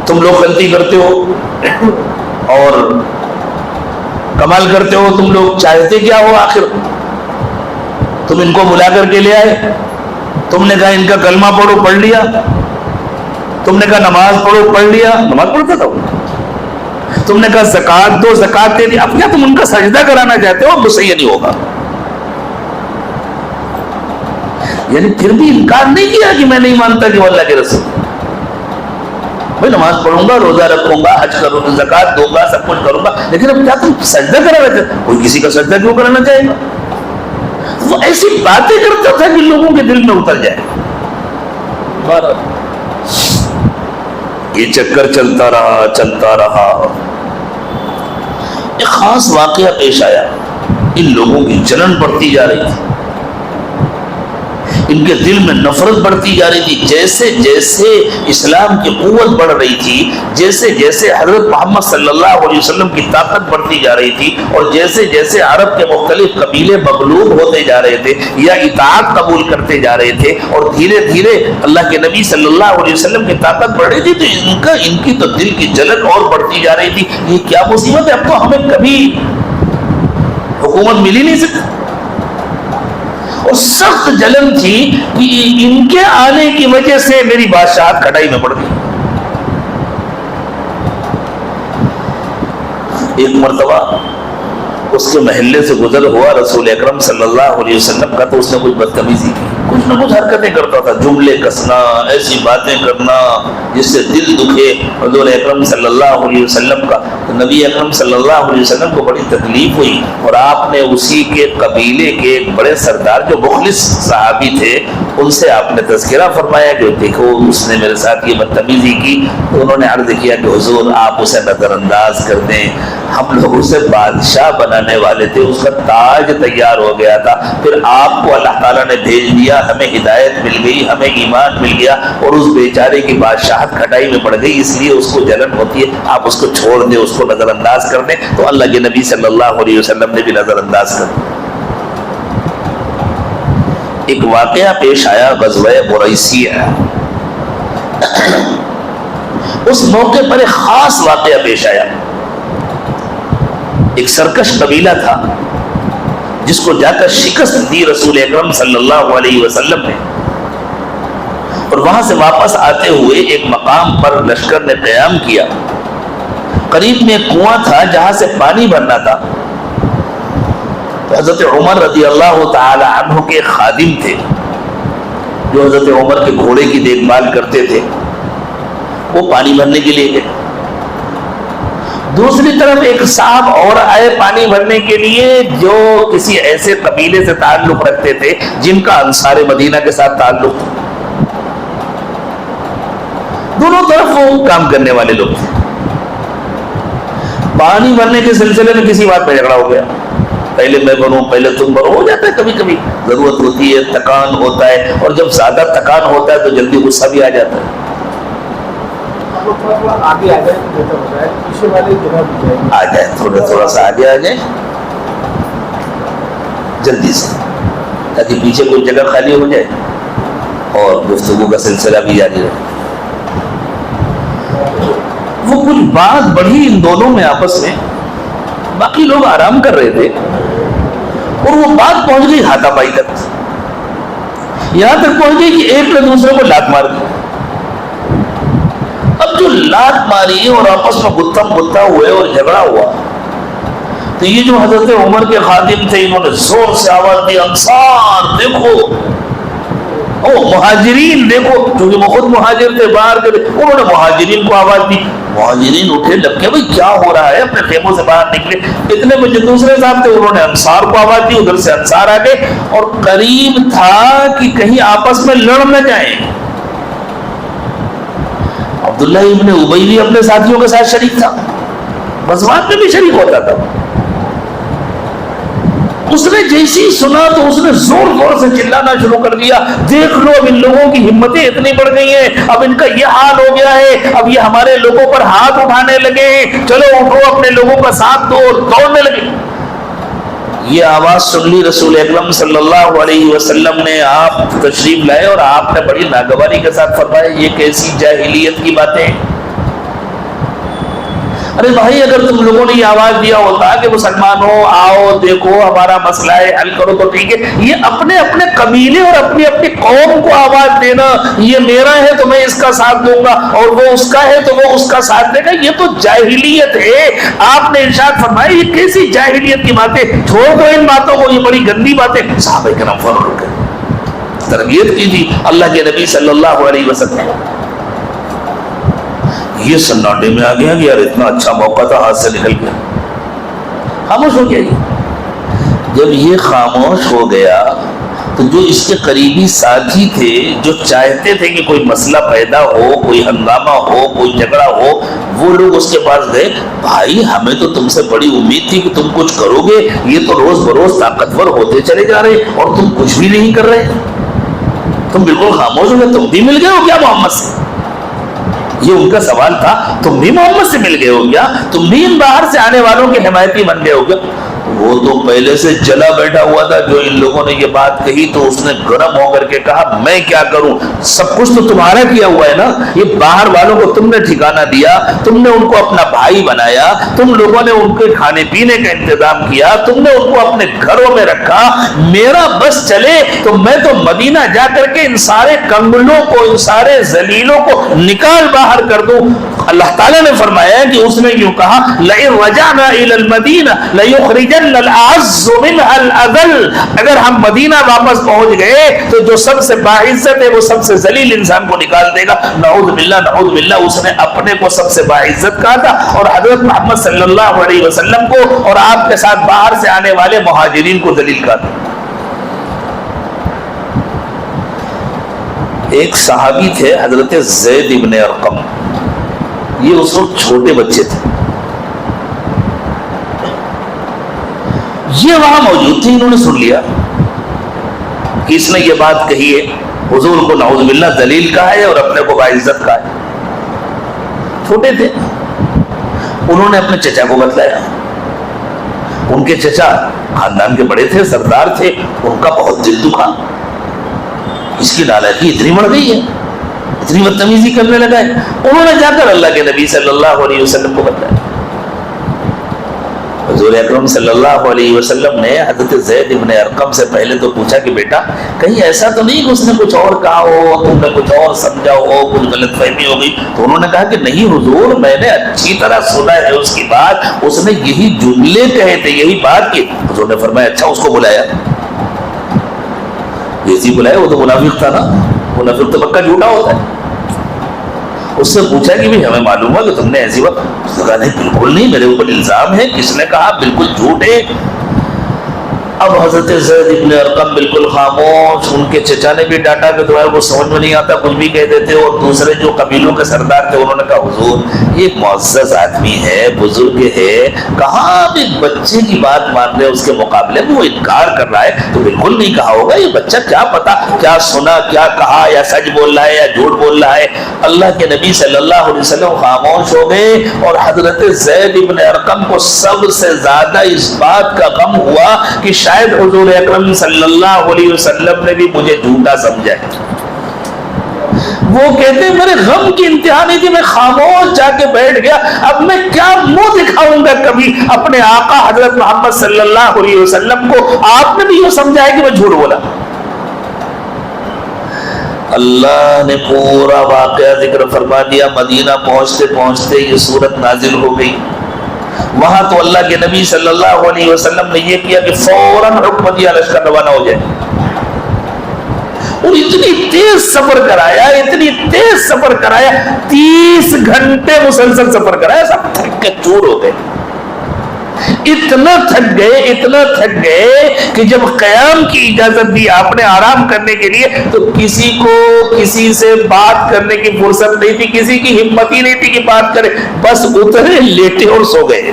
تم لوگ غلطی کرتے ہو اور کمال کرتے ہو، تم لوگ چاہتے کیا ہو، آخر تم ان کو بلا کر کے لے آئے، تم نے کہا ان کا کلمہ پڑھو، پڑھ لیا، تم نے کہا نماز پڑھو، پڑھ لیا، نماز پڑھتا تھا، تم نے کہا زکات دو، زکات دے دی، اب کیا تم ان کا سجدہ کرانا چاہتے ہو، اب تو صحیح نہیں ہوگا۔ یعنی پھر بھی انکار نہیں کیا کہ میں نہیں مانتا کہ وہ اللہ کے رسول، میں نماز پڑھوں گا، روزہ رکھوں گا، حج کروں گا، زکات دوں گا، سب کچھ کروں گا، لیکن اب کیا تم سجدہ کرا رہے تھے، کوئی کسی کا سجدہ کیوں کرانا چاہے گا؟ وہ ایسی باتیں کرتا تھا کہ لوگوں کے دل میں اتر جائے۔ یہ چکر چلتا رہا، ایک خاص واقعہ پیش آیا، ان لوگوں کی جلن بڑھتی جا رہی تھی، ان کے دل میں نفرت بڑھتی جا رہی تھی، جیسے جیسے اسلام کی قوت بڑھ رہی تھی، جیسے جیسے حضرت محمد صلی اللہ علیہ وسلم کی طاقت بڑھتی جا رہی تھی، اور جیسے جیسے عرب کے مختلف قبیلے مغلوب ہوتے جا رہے تھے یا اطاعت قبول کرتے جا رہے تھے، اور دھیرے دھیرے اللہ کے نبی صلی اللہ علیہ وسلم کی طاقت بڑھ رہی تھی، تو ان کی تو دل کی جلن اور بڑھتی جا رہی تھی، یہ کیا مصیبت ہے، اب تو ہمیں کبھی حکومت مل ہی نہیں سکتی، اور سخت جلن تھی کہ ان کے آنے کی وجہ سے میری بادشاہت کھٹائی میں پڑ گئی۔ ایک مرتبہ اس کے محلے سے گزر ہوا رسول اکرم صلی اللہ علیہ وسلم کا، تو اس نے کچھ بدتمیزی کی، کچھ نہ کچھ حرکتیں کرتا تھا، جملے کسنا، ایسی باتیں کرنا جس سے دل دکھے حضور اکرم صلی اللہ علیہ وسلم کا۔ تو نبی اکرم صلی اللہ علیہ وسلم کو بڑی تکلیف ہوئی، اور آپ نے اسی کے قبیلے کے ایک بڑے سردار جو مخلص صحابی تھے ان سے آپ نے تذکرہ فرمایا کہ دیکھو اس نے میرے ساتھ یہ بدتمیزی کی۔ تو انہوں نے عرض کیا کہ حضور آپ اسے نظر انداز کر دیں، ہم لوگ اسے بادشاہ بنانے والے تھے، اس کا تاج تیار ہو گیا تھا، پھر آپ کو اللہ تعالیٰ نے بھیج دیا، ہمیں ہدایت مل گئی، ہمیں ایمان مل گیا، اور اس بیچارے کی بادشاہت کھٹائی میں پڑ گئی، اس لیے اس کو جلن ہوتی ہے، آپ اس کو چھوڑ دیں، اس کو نظر انداز کر دیں۔ تو اللہ کے نبی صلی اللہ علیہ وسلم نے بھی نظر انداز کر دیا۔ ایک واقعہ پیش آیا غزوہ مریسیہ، اس موقع پر ایک خاص واقعہ پیش آیا۔ ایک سرکش قبیلہ تھا جس کو جا کر شکست دی رسول اکرم صلی اللہ علیہ وسلم نے، اور وہاں سے واپس آتے ہوئے ایک مقام پر لشکر نے قیام کیا، قریب میں ایک کنواں تھا جہاں سے پانی بھرنا تھا۔ تو حضرت عمر رضی اللہ تعالی عنہ کے خادم تھے جو حضرت عمر کے گھوڑے کی دیکھ بھال کرتے تھے، وہ پانی بھرنے کے لیے گئے، دوسری طرف ایک صاحب اور آئے پانی بھرنے کے لیے جو کسی ایسے قبیلے سے تعلق رکھتے تھے جن کا انصار مدینہ کے ساتھ تعلق تھا. دونوں طرف وہ کام کرنے والے لوگ تھے. پانی بھرنے کے سلسلے میں کسی بات پہ جھگڑا ہو گیا, پہلے میں بھروں پہلے تم بھرو, ہو جاتا ہے کبھی کبھی, ضرورت ہوتی ہے, تکان ہوتا ہے, اور جب زیادہ تکان ہوتا ہے تو جلدی غصہ بھی آ جاتا ہے. آگے آ جائے تو بہتر ہوتا ہے, پیچھے والے جگہ آ جائے, تھوڑا سا آگے آ جائے جلدی سے, تاکہ پیچھے کوئی جگہ خالی ہو جائے اور گفتگو کا سلسلہ بھی جاری رہے. وہ کچھ بات بڑھی ان دونوں میں آپس میں, باقی لوگ آرام کر رہے تھے اور وہ بات پہنچ گئی ہاتھا پائی تک, یہاں تک پہنچ گئی کہ ایک نے دوسرے کو لات مار دی. اب جو لات ماری اور آپس میں گتھم گتھا ہوئے اور جھگڑا ہوا, تو یہ جو حضرت عمر کے خادم تھے انہوں نے زور سے آواز دی, انصار دیکھو, او مہاجرین دیکھو, کیونکہ وہ خود مہاجر تھے باہر کے, انہوں نے مہاجرین کو آواز دی. مہاجرین اٹھے لگ کے, بھائی کیا ہو رہا ہے, اپنے خیموں سے باہر نکلے. اتنے میں جو دوسرے صاحب تھے انہوں نے انصار کو آواز دی, ادھر سے انصار آ گئے, اور قریب تھا کہ کہیں آپس میں لڑ نہ جائیں. عبداللہ ابن ابی بھی اپنے ساتھیوں کے ساتھ شریک تھا, غزوات میں بھی شریک ہوتا تھا. اس نے جیسی سنا تو اس نے زور زور سے چلانا شروع کر دیا, دیکھ لو اب ان لوگوں کی ہمتیں اتنی بڑھ گئی ہیں, اب ان کا یہ حال ہو گیا ہے, اب یہ ہمارے لوگوں پر ہاتھ اٹھانے لگے ہیں, چلو اٹھو اپنے لوگوں کا ساتھ دو, اور دوڑنے لگے. یہ آواز سن لی رسول اکرم صلی اللہ علیہ وسلم نے, آپ تشریف لائے اور آپ نے بڑی ناگواری کے ساتھ فرمایا, یہ کیسی جاہلیت کی باتیں. ارے بھائی, اگر تم لوگوں نے یہ آواز دیا ہوتا کہ مسلمانوں آؤ دیکھو ہمارا مسئلہ ہے حل کرو تو ٹھیک ہے, یہ اپنے اپنے قبیلے اور اپنی اپنی قوم کو آواز دینا, یہ میرا ہے تو میں اس کا ساتھ دوں گا اور وہ اس کا ہے تو وہ اس کا ساتھ دے گا, یہ تو جاہلیت ہے. آپ نے ارشاد فرمایا یہ کیسی جاہلیت کی باتیں, چھوڑ دو ان باتوں کو, یہ بڑی گندی باتیں. صحابہ کرام فوراً اٹھ گئے, تربیت کی تھی اللہ کے نبی صلی اللہ علیہ وسلم. یہ سناٹے میں آ گیا کہ یار اتنا اچھا موقع تھا, ہاتھ سے نکل گیا, خاموش ہو گیا. جب یہ خاموش ہو گیا تو جو اس کے قریبی ساتھی تھے, جو چاہتے تھے کہ کوئی مسئلہ پیدا ہو, کوئی ہنگامہ ہو, کوئی جھگڑا ہو, وہ لوگ اس کے پاس گئے. بھائی ہمیں تو تم سے بڑی امید تھی کہ تم کچھ کرو گے, یہ تو روز بروز طاقتور ہوتے چلے جا رہے اور تم کچھ بھی نہیں کر رہے, تم بالکل خاموش ہو گئے. تم بھی مل گئے ہو کیا محمد سے؟ یہ ان کا سوال تھا, تم بھی محمد سے مل گئے ہو کیا, تم بھی ان باہر سے آنے والوں کے حمایتی بن گئے ہو کیا؟ وہ تو پہلے سے جلا بیٹھا ہوا تھا. جو ان لوگوں نے یہ بات کہی تو اس نے گرم ہو کر کے کہا, میں کیا کروں, سب کچھ تو تمہارا کیا ہوا ہے نا, یہ باہر والوں کو تم نے ٹھکانہ دیا, تم نے ان کو اپنا بھائی بنایا, تم لوگوں نے ان کے کھانے پینے کا انتظام کیا, تم نے ان کو اپنے گھروں میں رکھا. میرا بس چلے تو میں تو مدینہ جا کر کے ان سارے کنگلوں کو, ان سارے ذلیلوں کو نکال باہر کر دوں. اللہ تعالیٰ نے فرمایا کہ اس نے یوں کہا, لَئِن رَجَعْنَا إِلَى الْمَدِينَةِ لَيُخْرِجَنَّ الْأَعَزُّ مِنْهَا الْأَذَلَّ. اگر ہم مدینہ واپس پہنچ گئے تو جو سب سے باعزت ہے وہ سب سے ذلیل انسان کو نکال دے گا. نعوذ باللہ نعوذ باللہ. اس نے اپنے کو سب سے باعزت کہا تھا اور حضرت محمد صلی اللہ علیہ وسلم کو اور آپ کے ساتھ باہر سے آنے والے مہاجرین کو ذلیل کہا تھا. ایک صحابی تھے حضرت زید ابن ارقم, یہ اس وقت چھوٹے بچے تھے, یہ وہاں موجود تھے. انہوں نے سن لیا کہ اس نے یہ بات کہی ہے, حضور کو نعوذ باللہ ذلیل کہا ہے اور اپنے کو باعزت کہا ہے. چھوٹے تھے, انہوں نے اپنے چچا کو بتلایا. ان کے چچا خاندان کے بڑے تھے, سردار تھے, ان کا بہت دل دکھا. اس کی نالائقی اتنی بڑھ گئی ہے, اتنی بدتمیزی کرنے لگا ہے. انہوں نے جا کر اللہ کے نبی صلی اللہ علیہ وسلم کو بتایا. حضور اکرم صلی اللہ علیہ وسلم نے حضرت زید ابن ارقم سے پہلے تو پوچھا کہ بیٹا کہیں ایسا تو نہیں کہ اس نے کچھ اور کہا ہو, تم نے کچھ اور سمجھا ہو, کچھ غلط فہمی ہو گئی؟ تو انہوں نے کہا کہ نہیں حضور, میں نے اچھی طرح سنا ہے اس کی بات, اس نے یہی جملے کہے تھے, یہی بات کی. حضور نے فرمایا اچھا اس کو بلایا. جیسی بلایا, وہ تو منافق تھا نا, منافق تو پکا جھوٹا ہوتا ہے. اس سے پوچھا کہ ہمیں معلوم ہوا کہ تم نے ایسی بات. اس نے کہا نہیں بالکل نہیں, میرے اوپر الزام ہے. کس نے کہا؟ بالکل جھوٹ ہے. اب حضرت زید ابن ارقم بالکل خاموش. ان کے چچا نے بھی ڈانٹا کہ تمہارے کو سمجھ میں نہیں آتا, کچھ بھی کہہ دیتے. اور دوسرے جو قبیلوں کے سردار تھے انہوں نے کہا حضور یہ ایک معزز آدمی ہے, بزرگ ہے, کہاں آپ ایک بچے کی بات مان رہے, اس کے مقابلے میں وہ انکار کر رہا ہے, تو بالکل نہیں کہا ہوگا. یہ بچہ کیا پتا کیا سنا کیا کہا, یا سچ بول رہا ہے یا جھوٹ بول رہا ہے. اللہ کے نبی صلی اللہ علیہ وسلم خاموش ہو گئے. اور حضرت زید ابن ارقم کو سب سے زیادہ اس بات کا غم ہوا کہ شاید حضور اکرم صلی اللہ علیہ وسلم نے بھی مجھے جھوٹا سمجھا ہے. وہ کہتے ہیں میرے غم کی انتہا نہیں تھی, میں خاموش جا کے بیٹھ گیا. اب میں کیا منہ دکھاؤں گا کبھی اپنے آقا حضرت محمد صلی اللہ علیہ وسلم کو. آپ نے بھی یہ سمجھا ہے کہ میں جھوٹ بولا. اللہ نے پورا واقعہ ذکر فرما دیا. مدینہ پہنچتے پہنچتے یہ سورت نازل ہو گئی. وہاں تو اللہ کے نبی صلی اللہ علیہ وسلم نے یہ کیا کہ فوراً حکم دیا لشکر روانہ ہو جائے. اور اتنی تیز سفر کرایا, اتنی تیز سفر کرایا, 30 گھنٹے مسلسل سفر کرایا. سب تھک کے چور ہو گئے. اتنا تھک گئے کہ جب قیام کی اجازت دی آپ نے آرام کرنے کے لیے, تو کسی کو کسی سے بات کرنے کی فرصت نہیں تھی, کسی کی ہمت ہی نہیں تھی کہ بات کرے. بس اترے, لیٹے اور سو گئے.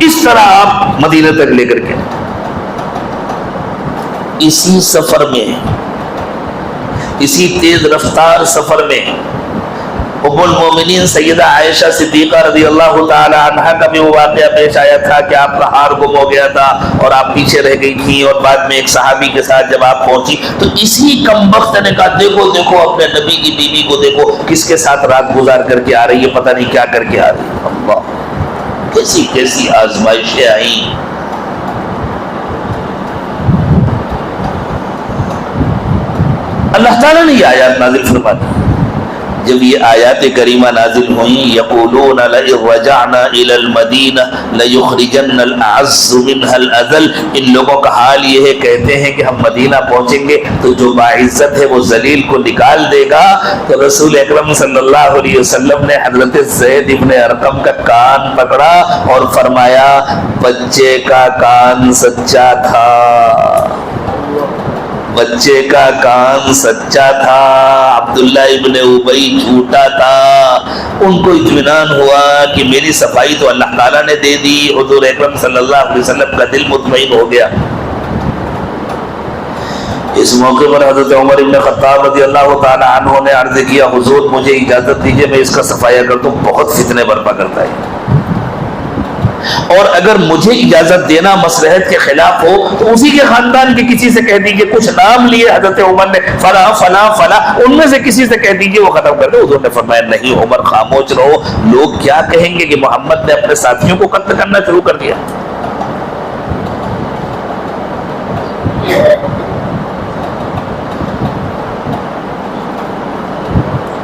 اس طرح آپ مدینہ تک لے کر کے اسی سفر میں, اسی تیز رفتار سفر میں ام المومنین سیدہ عائشہ صدیقہ رضی اللہ تعالی عنہا کا بھی وہ واقعہ پیش آیا تھا کہ آپ کا ہار گم ہو گیا تھا اور آپ پیچھے رہ گئی تھی. اور بعد میں ایک صحابی کے ساتھ جب آپ پہنچی تو اسی کمبخت نے کہا دیکھو دیکھو اپنے نبی کی بیوی کو دیکھو کس کے ساتھ رات گزار کر کے آ رہی ہے, پتہ نہیں کیا کر کے آ رہی ہے. اللہ, کیسی کیسی آزمائشیں آئیں. اللہ تعالیٰ نے یہ آیات نازل فرما دی. جب یہ آیات کریمہ نازل ہوئیں, یقولون لئن رجعنا الى المدینہ لیخرجن الاعز منها الاذل, ان لوگوں کا حال یہ ہے, کہتے ہیں کہ ہم مدینہ پہنچیں گے تو جو باعزت ہے وہ ذلیل کو نکال دے گا. تو رسول اکرم صلی اللہ علیہ وسلم نے حضرت زید ابن ارقم کا کان پکڑا اور فرمایا بچے کا کان سچا تھا, بچے کا کان سچا تھا, عبداللہ ابن ابی جھوٹا تھا. ان کو اطمینان ہوا کہ میری صفائی تو اللہ تعالیٰ نے دے دی. حضور اکرم صلی اللہ علیہ وسلم کا دل مطمئن ہو گیا. اس موقع پر حضرت عمر ابن خطاب رضی اللہ تعالی عنہ نے عرض کیا حضور مجھے اجازت دیجئے میں اس کا صفایا کر دوں, بہت فتنے برپا کرتا ہے, اور اگر مجھے اجازت دینا مصلحت کے خلاف ہو تو اسی کے خاندان کے کسی سے کہہ دیجئے. کچھ نام لیے حضرت عمر نے, فلاں فلاں فلاں, ان میں سے کسی سے کہہ دیجئے وہ ختم کر دے. حضور نے فرمایا نہیں عمر خاموش رہو, لوگ کیا کہیں گے کہ محمد نے اپنے ساتھیوں کو قتل کرنا شروع کر دیا.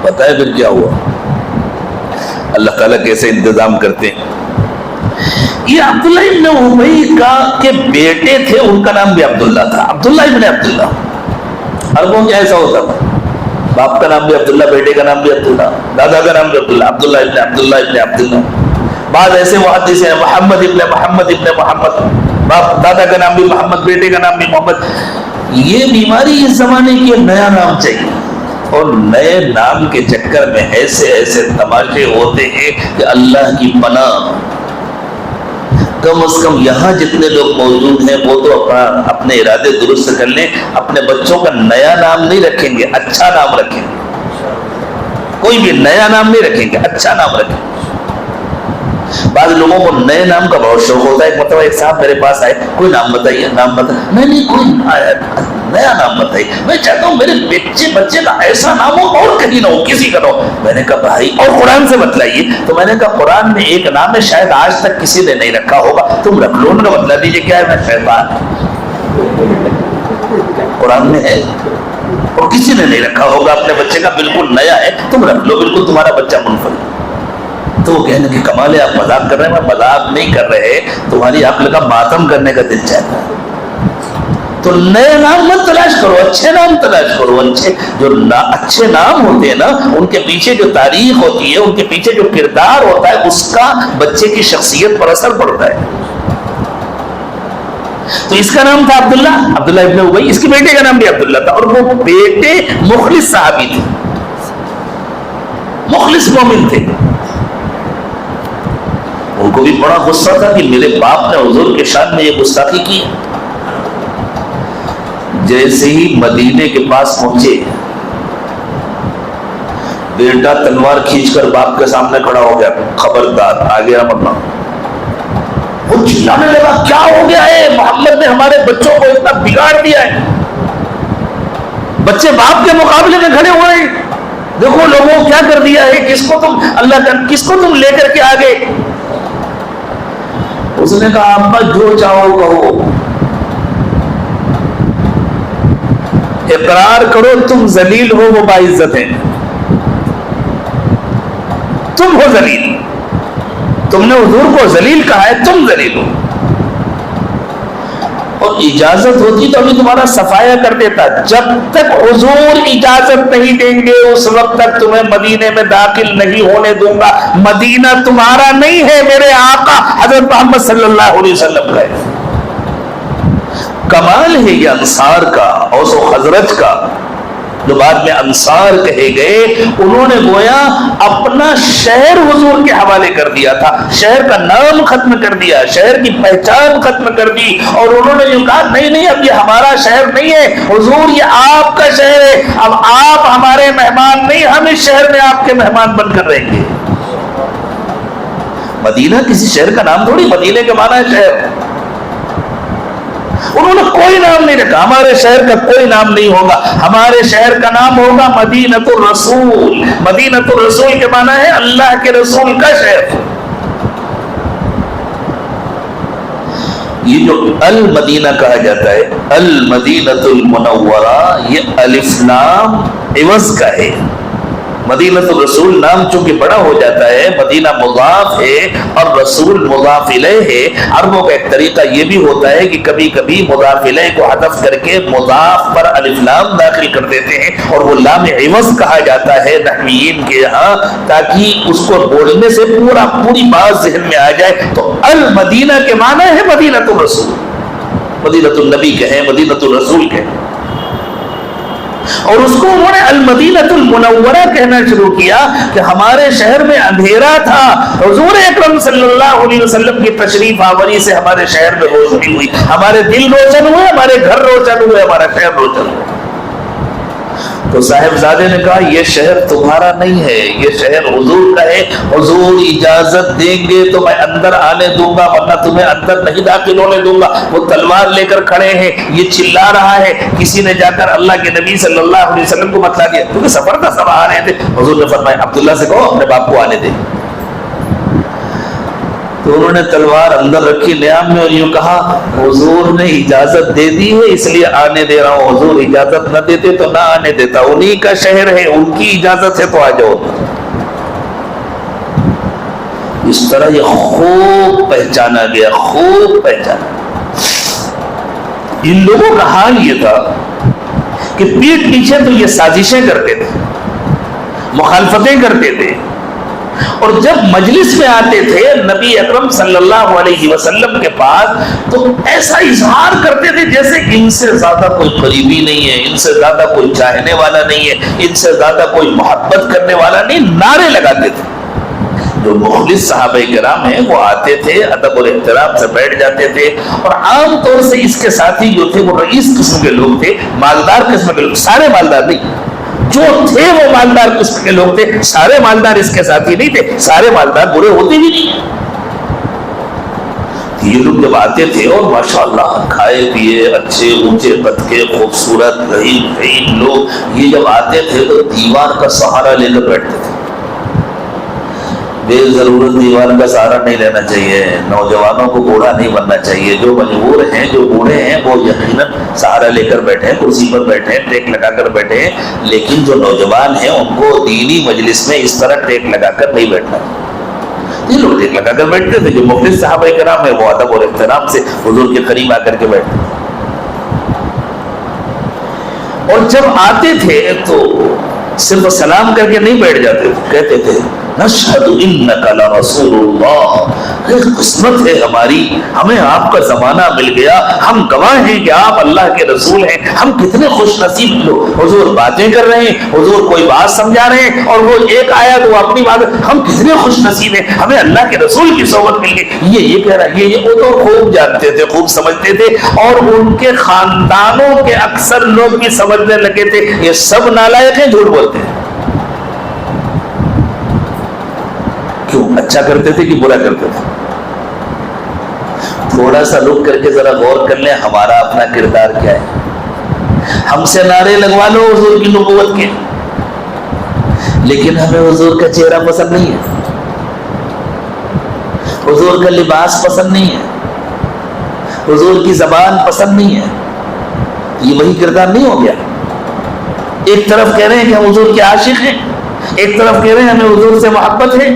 پتہ ہے پھر کیا ہوا, اللہ تعالیٰ کیسے انتظام کرتے ہیں. یہ عبداللہ ابن ابی کا کے بیٹے تھے, ان کا نام بھی عبداللہ تھا, عبداللہ ابن عبداللہ. عربوں میں ایسا ہوتا تھا, باپ کا نام بھی عبداللہ, بیٹے کا نام بھی عبداللہ, دادا کا نام بھی عبداللہ, عبداللہ ابن عبداللہ ابن عبداللہ. بعض ایسے محدث ہیں محمد ابن محمد ابن محمد, باپ دادا کا نام بھی محمد, بیٹے کا نام بھی محمد. یہ بیماری اس زمانے کی, نیا نام چاہیے, اور نئے نام کے چکر میں ایسے ایسے تماشے ہوتے ہیں کہ اللہ کی پناہ. کم از کم یہاں جتنے لوگ موجود ہیں وہ تو اپنے ارادے درست کر لیں, اپنے بچوں کا نیا نام نہیں رکھیں گے, اچھا نام رکھیں گے. کوئی بھی نیا نام نہیں رکھیں گے, اچھا نام رکھیں گے. بعض لوگوں کو نئے نام کا بہت شوق ہوتا ہے. ایک مرتبہ ایک صاحب میرے پاس آئے, کوئی نام بتائیے, نام بتائیے. نہیں کوئی نیا نام بتائیے, میں چاہتا ہوں میرے بچے کا ایسا نام ہو اور کہیں نہ ہو, کسی کا نہ ہو. میں نے کہا بھائی اور قرآن سے بتلائیے. تو میں نے کہا قرآن میں ایک نام ہے شاید آج تک کسی نے نہیں رکھا ہوگا, تم رکھ لو. انہوں نے بتلا دیجیے کیا ہے, میں شیطان. قرآن میں ہے اور کسی نے نہیں رکھا ہوگا, اپنے بچے کا بالکل نیا ہے, تم رکھ لو, بالکل تمہارا بچہ منفرد. تو وہ کہنے کہ کمال ہے آپ مذاق کر رہے ہیں. میں مذاق نہیں کر رہے, تمہاری عقل کا ماتم کرنے کا دل چاہتا ہے. تو نئے نام مت تلاش کرو، اچھے نام تلاش کرو. اچھے نام ہوتے ہیں نا، ان کے پیچھے جو تاریخ ہوتی ہے، ان کے پیچھے جو کردار ہوتا ہے، اس کا بچے کی شخصیت پر اثر پڑتا ہے. تو اس کا نام تھا عبداللہ ابن ابی. اس کے بیٹے کا نام بھی عبداللہ تھا، اور وہ بیٹے مخلص صحابی تھے، مخلص مومن تھے. ان کو بھی بڑا غصہ تھا کہ میرے باپ نے حضور کے شان میں یہ گستاخی کی. جیسے ہی مدینے کے پاس پہنچے، بیٹا تلوار کھینچ کر باپ کے سامنے کھڑا ہو گیا، خبردار آگے مت. وہ چلانے لگا، کیا ہو گیا ہے؟ محمد نے ہمارے بچوں کو اتنا بگاڑ دیا ہے. بچے باپ کے مقابلے میں کھڑے ہوئے ہیں. دیکھو لوگوں کیا کر دیا ہے، کس کو تم لے کر کے آگے. اس نے کہا ابا جو چاہو کہو، اقرار کرو تم ذلیل ہو، وہ باعزت ہیں. تم ہو ذلیل، تم نے حضور کو ذلیل کہا ہے، تم ذلیل ہو. اور اجازت ہوتی تو ابھی تمہارا صفایا کر دیتا. جب تک حضور اجازت نہیں دیں گے اس وقت تک تمہیں مدینے میں داخل نہیں ہونے دوں گا. مدینہ تمہارا نہیں ہے، میرے آقا حضرت محمد صلی اللہ علیہ وسلم کا ہے. کمال ہے یہ انصار کا، اوس و خزرج کا، جو بعد میں انصار کہے گئے. انہوں نے گویا اپنا شہر حضور کے حوالے کر دیا تھا، شہر کا نام ختم کر دیا، شہر کی پہچان ختم کر دی. اور انہوں نے جو کہا نہیں اب یہ ہمارا شہر نہیں ہے حضور، یہ آپ کا شہر ہے. اب آپ ہمارے مہمان نہیں، ہم اس شہر میں آپ کے مہمان بن کر رہیں گے. مدینہ کسی شہر کا نام تھوڑی، مدینے کے معنی ہے شہر. انہوں نے کوئی نام نہیں رکھا، ہمارے شہر کا کوئی نام نہیں ہوگا، ہمارے شہر کا نام ہوگا مدینۃ الرسول. مدینۃ الرسول کے معنی ہے اللہ کے رسول کا شہر. یہ جو المدینہ کہا جاتا ہے، المدینۃ المنورہ، یہ الف لام عوض کا ہے. مدینۃ الرسول نام چونکہ بڑا ہو جاتا ہے، مدینہ مضاف ہے اور رسول مضاف الیہ ہے. عربوں کا ایک طریقہ یہ بھی ہوتا ہے کہ کبھی کبھی مضاف الیہ کو حذف کر کے مضاف پر الف لام داخل کر دیتے ہیں، اور وہ لام عوض کہا جاتا ہے نحویین کے یہاں، تاکہ اس کو بولنے سے پوری بات ذہن میں آ جائے. تو المدینہ کے معنی ہے مدینۃ الرسول. مدینۃ النبی کہیں، مدینۃ الرسول کہیں. اور اس کو انہوں نے المدینۃ المنورہ کہنا شروع کیا کہ ہمارے شہر میں اندھیرا تھا، حضور اکرم صلی اللہ علیہ وسلم کی تشریف آوری سے ہمارے شہر میں روشنی ہوئی، ہمارے دل روشن ہوئے، ہمارے گھر روشن ہوئے، ہمارا شہر روشن ہوا. تو صاحبزادے نے کہا یہ شہر تمہارا نہیں ہے، یہ شہر حضور کا ہے. حضور اجازت دیں گے تو میں اندر آنے دوں گا، ورنہ تمہیں اندر نہیں داخل ہونے دوں گا. وہ تلوار لے کر کھڑے ہیں، یہ چلا رہا ہے. کسی نے جا کر اللہ کے نبی صلی اللہ علیہ وسلم کو بتلا دیا، کیونکہ سفر کا سب آ رہے تھے. حضور نے فرمایا عبداللہ سے کہو اپنے باپ کو آنے دے. تو انہوں نے تلوار اندر رکھی نیام میں اور یوں کہا حضور نے اجازت دے دی ہے اس لیے آنے دے رہا ہوں، حضور اجازت نہ دیتے تو نہ آنے دیتا. انہی کا شہر ہے، ان کی اجازت ہے تو آ جاؤ. اس طرح یہ خوب پہچانا گیا، خوب پہچانا. ان لوگوں کا حال یہ تھا کہ پیٹھ پیچھے تو یہ سازشیں کرتے تھے، مخالفتیں کرتے تھے، اور جب مجلس میں آتے تھے نبی اکرم صلی اللہ علیہ وسلم کے پاس تو ایسا اظہار کرتے تھے جیسے ان سے زیادہ کوئی قریبی نہیں ہے، ان سے زیادہ کوئی چاہنے والا نہیں ہے، ان سے زیادہ کوئی محبت کرنے والا نہیں. نعرے لگاتے تھے. جو مخلص صحابہ کرام ہیں وہ آتے تھے، ادب اور احترام سے بیٹھ جاتے تھے، اور عام طور سے اس کے ساتھی جو تھے وہ رئیس قسم کے لوگ تھے، مالدار قسم کے لوگ. سارے مالدار نہیں، جو تھے وہ مالدار قسم کے لوگ تھے. سارے مالدار اس کے ساتھی نہیں تھے، سارے مالدار برے ہوتے بھی نہیں. یہ لوگ جب آتے تھے اور ماشاءاللہ کھائے پیے اچھے اونچے قد کے خوبصورت رحیم لوگ، یہ جب آتے تھے تو دیوار کا سہارا لے کر بیٹھتے تھے. بے ضرورت دیوار کا سہارا نہیں لینا چاہیے، نوجوانوں کو بوڑھا نہیں بننا چاہیے. جو مجبور ہیں، جو بوڑھے ہیں، وہ یقیناً سہارا لے کر بیٹھے، کرسی پر بیٹھے، ٹیک لگا کر بیٹھے. لیکن جو نوجوان ہیں ان کو دینی مجلس میں اس طرح ٹیک لگا کر نہیں بیٹھنا. یہ لوگ ٹیک لگا کر بیٹھتے تھے. جو مخلص صحابہ کرام ہیں وہ ادب اور احترام سے حضور کے قریب آ کر کے بیٹھتے. اور جب آتے تھے تو صرف سلام کر کے نہیں بیٹھ جاتے تھے، کہتے تھے نشہد انک لرسول اللہ، قسمت ہے ہماری، ہمیں آپ کا زمانہ مل گیا، ہم گواہ ہیں کہ آپ اللہ کے رسول ہیں، ہم کتنے خوش نصیب لوگ۔ حضور باتیں کر رہے ہیں، حضور کوئی بات سمجھا رہے ہیں اور وہ ایک آیت وہ اپنی بات، ہم کتنے خوش نصیب ہیں، ہمیں اللہ کے رسول کی صحبت مل گئی۔ یہ کہہ رہا ہے، یہ وہ تو خوب جانتے تھے، خوب سمجھتے تھے، اور ان کے خاندانوں کے اکثر لوگ بھی سمجھنے لگے تھے یہ سب نالائق ہیں، جھوٹ بولتے ہیں۔ کیوں؟ اچھا کرتے تھے کہ برا کرتے تھے؟ تھوڑا سا رک کر کے ذرا غور کر لیں ہمارا اپنا کردار کیا ہے۔ ہم سے نعرے لگوا لو حضور کی نبوت کے، لیکن ہمیں حضور کا چہرہ پسند نہیں ہے، حضور کا لباس پسند نہیں ہے، حضور کی زبان پسند نہیں ہے۔ یہ وہی کردار نہیں ہو گیا؟ ایک طرف کہہ رہے ہیں کہ ہم حضور کے عاشق ہیں، ایک طرف کہہ رہے ہیں ہمیں حضور سے محبت ہے،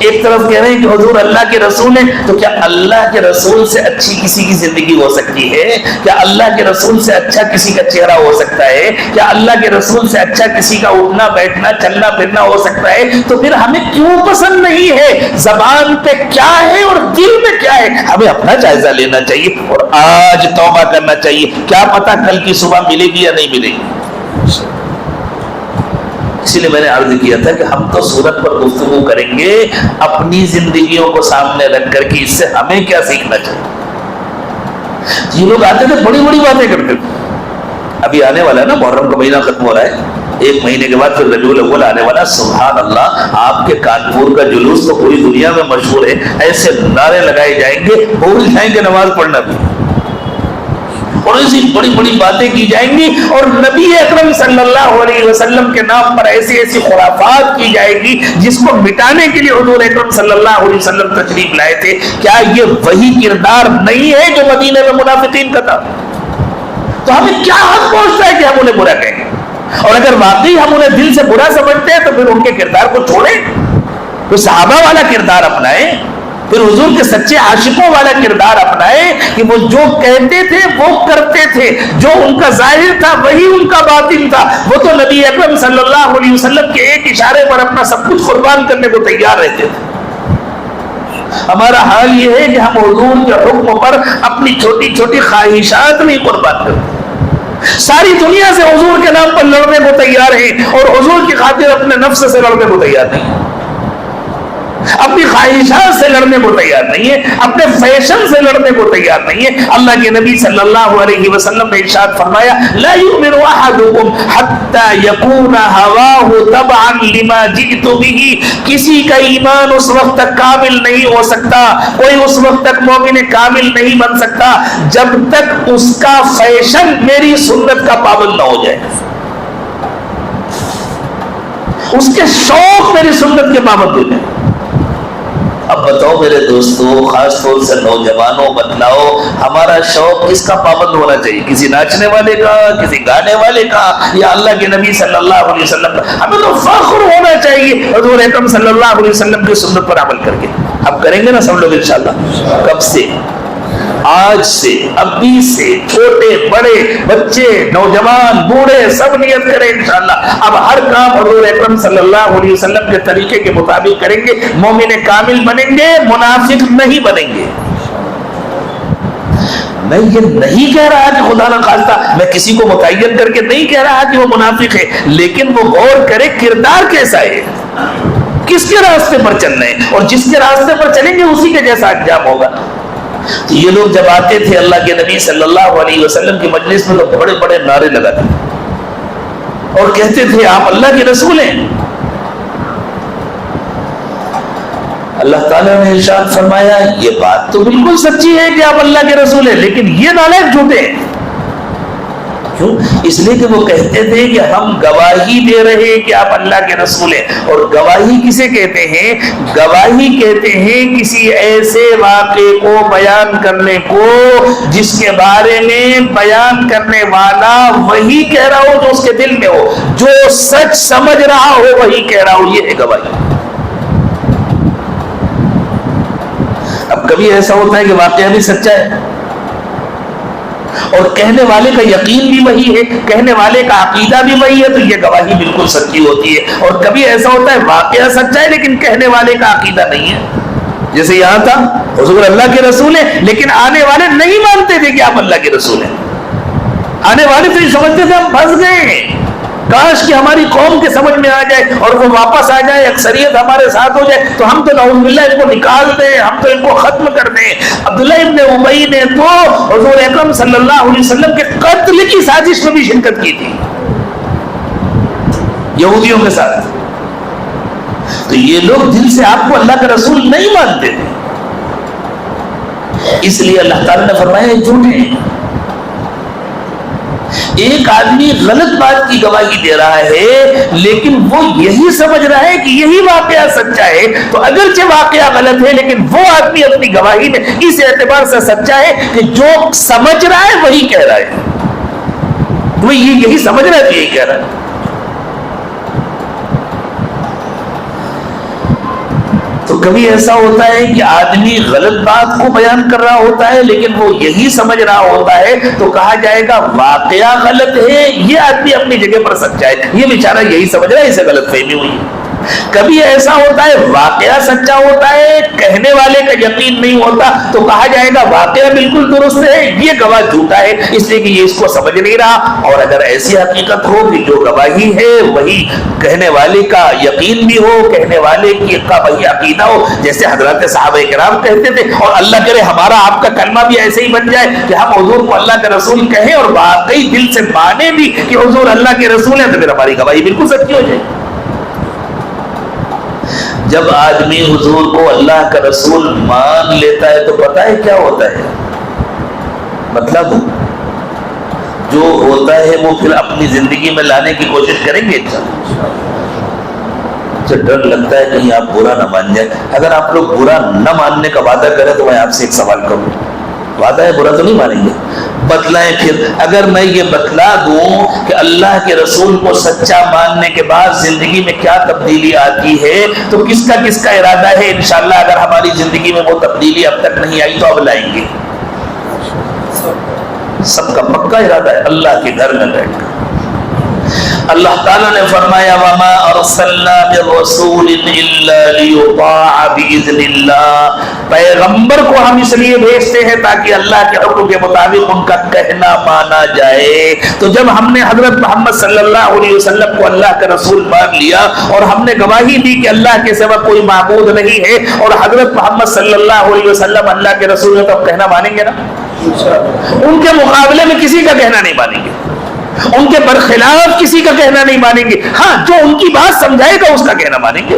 ایک طرف کہہ رہے ہیں کہ حضور اللہ کے رسول ہیں۔ تو کیا اللہ کے رسول سے اچھی کسی کی زندگی ہو سکتی ہے؟ کیا اللہ کے رسول سے اچھا کسی کا چہرہ ہو سکتا ہے؟ کیا اللہ کے رسول سے اچھا کسی کا اٹھنا بیٹھنا چلنا پھرنا ہو سکتا ہے؟ تو پھر ہمیں کیوں پسند نہیں ہے؟ زبان پہ کیا ہے اور دل میں کیا ہے؟ ہمیں اپنا جائزہ لینا چاہیے اور آج توبہ کرنا چاہیے۔ کیا پتہ کل کی صبح ملے گی یا نہیں ملے گی۔ اسی لیے میں نے عرض کیا تھا کہ ہم تو سورت پر گفتگو کریں گے اپنی زندگیوں کو سامنے رکھ کر کے، اس سے ہمیں کیا سیکھنا چاہیے۔ یہ لوگ آتے تھے بڑی بڑی باتیں کرتے تھے۔ ابھی آنے والا ہے نا، محرم کا مہینہ ختم ہو رہا ہے، ایک مہینے کے بعد پھر ربیع الاول آنے والا۔ سبحان اللہ، آپ کے کانپور کا جلوس تو پوری دنیا میں مشہور ہے، ایسے نعرے لگائے جائیں گے، بھول جائیں گے نماز پڑھنا بھی، اور ایسی بڑی بڑی باتیں کی جائیں گی، اور نبی اکرم صلی اللہ علیہ وسلم کے نام پر ایسی ایسی خرافات کی جائے گی جس کو مٹانے کے لیے حضور اکرم صلی اللہ علیہ وسلم تشریف لائے تھے۔ کیا یہ وہی کردار نہیں ہے جو مدینے میں منافقین کا تھا؟ تو ہمیں کیا حق پہنچتا ہے کہ ہم انہیں برا کہیں؟ اور اگر واقعی ہم انہیں دل سے برا سمجھتے ہیں تو پھر ان کے کردار کو چھوڑیں، تو صحابہ والا کردار اپنائیں، پھر حضور کے سچے عاشقوں والا کردار اپنائے کہ وہ جو کہتے تھے وہ کرتے تھے، جو ان کا ظاہر تھا وہی ان کا باطن تھا۔ وہ تو نبی اکرم صلی اللہ علیہ وسلم کے ایک اشارے پر اپنا سب کچھ قربان کرنے کو تیار رہتے تھے۔ ہمارا حال یہ ہے کہ ہم حضور کے حکم پر اپنی چھوٹی چھوٹی خواہشات نہیں قربان کرتے، ساری دنیا سے حضور کے نام پر لڑنے کو تیار ہیں اور حضور کی خاطر اپنے نفس سے لڑنے کو تیار نہیں ہیں، اپنی خواہشات سے لڑنے کو تیار نہیں ہے، اپنے فیشن سے لڑنے کو تیار نہیں ہے۔ اللہ کے نبی صلی اللہ علیہ وسلم نے ارشاد فرمایا لا یؤمن احدکم حتی یکون ہواہ تبعا لما جئت بہ، کسی کا ایمان اس وقت تک کامل نہیں ہو سکتا، کوئی اس وقت تک مومن کامل نہیں بن سکتا جب تک اس کا فیشن میری سنت کا پابند نہ ہو جائے، اس کے شوق میری سنت کے پابند ہو جائے۔ اب بتاؤ میرے دوستو، خاص طور سے نوجوانوں، بتلاؤ ہمارا شوق کس کا پابند ہونا چاہیے؟ کسی ناچنے والے کا، کسی گانے والے کا، یا اللہ کے نبی صلی اللہ علیہ وسلم کا؟ ہمیں تو فخر ہونا چاہیے حضور اکرم صلی اللہ علیہ وسلم کی سنت پر عمل کر کے۔ اب کریں گے نا سب لوگ انشاءاللہ؟ کب سے؟ آج سے، ابھی سے، چھوٹے بڑے بچے نوجوان بوڑھے سب نیت کریں انشاءاللہ۔ اب ہر کام حضور اکرم صلی اللہ علیہ وسلم کے طریقے کے مطابق کریں گے، مومن کامل بنیں گے، منافق نہیں بنیں گے۔ میں یہ نہیں کہہ رہا کہ خدا نہ خواستہ میں کسی کو متعین کر کے نہیں کہہ رہا کہ وہ منافق ہے، لیکن وہ غور کرے کردار کیسا ہے، کس کے راستے پر چلنا ہے، اور جس کے راستے پر چلیں گے اسی کے جیسا انجام ہوگا۔ تو یہ لوگ جب آتے تھے اللہ کے نبی صلی اللہ علیہ وسلم کی مجلس میں تو بڑے بڑے نعرے لگاتے اور کہتے تھے آپ اللہ کے رسول ہیں۔ اللہ تعالیٰ نے ارشاد فرمایا یہ بات تو بالکل سچی ہے کہ آپ اللہ کے رسول ہیں، لیکن یہ نالائق جھوٹے ہیں۔ کیوں؟ اس لیے کہ وہ کہتے تھے کہ ہم گواہی دے رہے ہیں کہ آپ اللہ کے رسول ہیں، اور گواہی کسے کہتے ہیں؟ گواہی کہتے ہیں کسی ایسے واقعے کو بیان کرنے کو جس کے بارے میں بیان کرنے والا وہی کہہ رہا ہو جو اس کے دل میں ہو، جو سچ سمجھ رہا ہو وہی کہہ رہا ہو، یہ ہے گواہی۔ اب کبھی ایسا ہوتا ہے کہ واقعہ بھی سچا ہے، اور کہنے والے کا یقین بھی وہی ہے، کہنے والے کا عقیدہ بھی وہی ہے، تو یہ گواہی بالکل سچی ہوتی ہے۔ اور کبھی ایسا ہوتا ہے واقعہ سچا ہے لیکن کہنے والے کا عقیدہ نہیں ہے، جیسے یہاں تھا حضور اللہ کے رسول ہیں لیکن آنے والے نہیں مانتے تھے کہ آپ اللہ کے رسول ہیں، آنے والے تو یہ سمجھتے تھے ہم پھنس گئے، کاش کہ ہماری قوم کے سمجھ میں آ جائے اور وہ واپس آ جائے، اکثریت ہمارے ساتھ ہو جائے تو ہم تو نعوذ باللہ ان کو نکال دیں، ہم تو ان کو ختم کر دیں۔ عبداللہ ابن ابی نے تو حضور اکرم صلی اللہ علیہ وسلم کے قتل کی سازش میں بھی شرکت کی تھی یہودیوں کے ساتھ۔ تو یہ لوگ دل سے آپ کو اللہ کا رسول نہیں مانتے تھے، اس لیے اللہ تعالیٰ نے فرمایا یہ جھوٹے ہیں۔ ایک آدمی غلط بات کی گواہی دے رہا ہے لیکن وہ یہی سمجھ رہا ہے کہ یہی واقعہ سچا ہے، تو اگرچہ واقعہ غلط ہے لیکن وہ آدمی اپنی گواہی میں اس اعتبار سے سچا ہے کہ جو سمجھ رہا ہے وہی کہہ رہا ہے، وہ یہی سمجھ رہا ہے کہ یہی کہہ رہا ہے۔ تو کبھی ایسا ہوتا ہے کہ آدمی غلط بات کو بیان کر رہا ہوتا ہے لیکن وہ یہی سمجھ رہا ہوتا ہے، تو کہا جائے گا واقعہ غلط ہے، یہ آدمی اپنی جگہ پر سچا ہے، یہ بیچارہ یہی سمجھ رہا ہے، اسے غلط فہمی ہوئی۔ کبھی ایسا ہوتا ہے واقعہ سچا ہوتا ہے، کہنے والے کا یقین نہیں ہوتا، تو کہا جائے گا واقعہ بالکل درست ہے، یہ گواہ جھوٹا ہے اس لیے کہ یہ اس کو سمجھ نہیں رہا۔ اور اگر ایسی حقیقت ہو کہ جو گواہی ہے وہی کہنے والے کا یقین بھی ہو، کہنے والے کا وہی عقیدہ ہو، جیسے حضرات صحابہ کرام کہتے تھے، اور اللہ کرے ہمارا آپ کا کلمہ بھی ایسے ہی بن جائے کہ ہم حضور کو اللہ کا رسول کہیں اور واقعی دل سے مانے بھی کہ حضور اللہ کے رسول ہیں، تو پھر ہماری گواہی بالکل سچی ہو جائے۔ جب آدمی حضور کو اللہ کا رسول مان لیتا ہے تو پتہ ہے کیا ہوتا ہے؟ مطلب جو ہوتا ہے وہ پھر اپنی زندگی میں لانے کی کوشش کریں گے۔ مجھے ڈر لگتا ہے کہیں آپ برا نہ مان جائیں۔ اگر آپ لوگ برا نہ ماننے کا وعدہ کریں تو میں آپ سے ایک سوال کروں، وعدہ ہے برا تو نہیں مانیں گے؟ بتلائیں پھر، اگر میں یہ بتلا دوں کہ اللہ کے رسول کو سچا ماننے کے بعد زندگی میں کیا تبدیلی آتی ہے، تو کس کا ارادہ ہے انشاءاللہ اگر ہماری زندگی میں وہ تبدیلی اب تک نہیں آئی تو اب لائیں گے؟ سب کا پکا ارادہ ہے اللہ کے گھر میں بیٹھ کر۔ اللہ تعالیٰ نے فرمایا وَمَا أَرْسَلْنَا بِالرَّسُولٍ إِلَّا لِيُطَاعَ بِإِذْنِ اللَّهِ، پیغمبر کو ہم اس لیے بھیجتے ہیں تاکہ اللہ کے حکم کے مطابق ان کا کہنا مانا جائے۔ تو جب ہم نے حضرت محمد صلی اللہ علیہ وسلم کو اللہ کا رسول مان لیا اور ہم نے گواہی دی کہ اللہ کے سوا کوئی معبود نہیں ہے اور حضرت محمد صلی اللہ علیہ وسلم اللہ کے رسول ہیں، تو اب کہنا مانیں گے نا؟ ان کے مقابلے میں کسی کا کہنا نہیں مانیں گے، ان کے برخلاف کسی کا کہنا نہیں مانیں گے۔ ہاں جو ان کی بات سمجھائے گا اس کا کہنا مانیں گے،